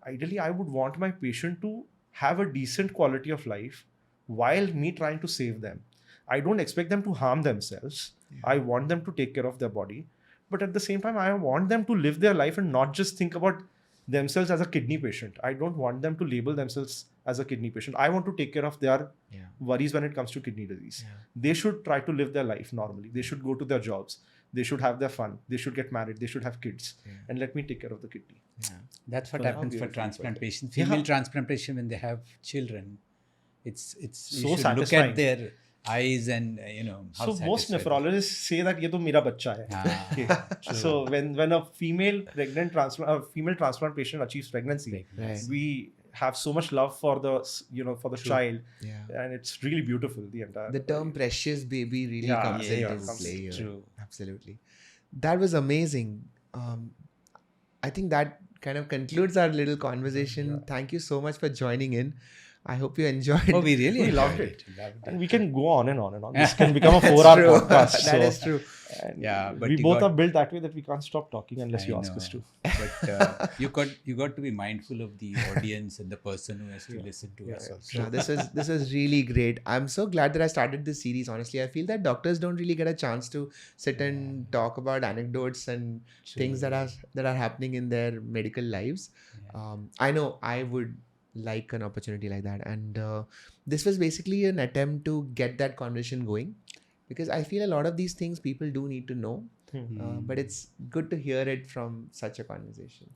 Ideally, I would want my patient to have a decent quality of life while me trying to save them. I don't expect them to harm themselves. I want them to take care of their body. But at the same time, I want them to live their life and not just think about themselves as a kidney patient. I don't want them to label themselves as a kidney patient. I want to take care of their worries when it comes to kidney disease. They should try to live their life normally. They should go to their jobs. They should have their fun. They should get married. They should have kids. And let me take care of the kidney. That's what So happens for beautiful. transplant patients. Female transplant patient, when they have children, it's So you should look satisfying. at their eyes and how So most satisfied nephrologists say that ye to mera bacha hai. Ah, Okay. So when a female transplant patient achieves pregnancy, Right. we have so much love for the child, Yeah. and it's really beautiful. The entire The term precious baby really Yeah, comes yeah, into comes play here. true. Absolutely. That was amazing. I think that kind of concludes our little conversation. Thank you so much for joining in. I hope you enjoyed. Oh, we really We loved enjoyed it. We loved And it. we can go on and on and on. This can become a 4-hour True. podcast. That is true. And Yeah, but we you both got- are built that way that we can't stop talking unless I you ask us know. to. But you got to be mindful of the audience and the person who has to listen to us also. No, this was really great. I'm so glad that I started this series. Honestly, I feel that doctors don't really get a chance to sit and talk about anecdotes and things that are happening in their medical lives. I know I would like an opportunity like that, and this was basically an attempt to get that conversation going, because I feel a lot of these things people do need to know, but it's good to hear it from such a conversation.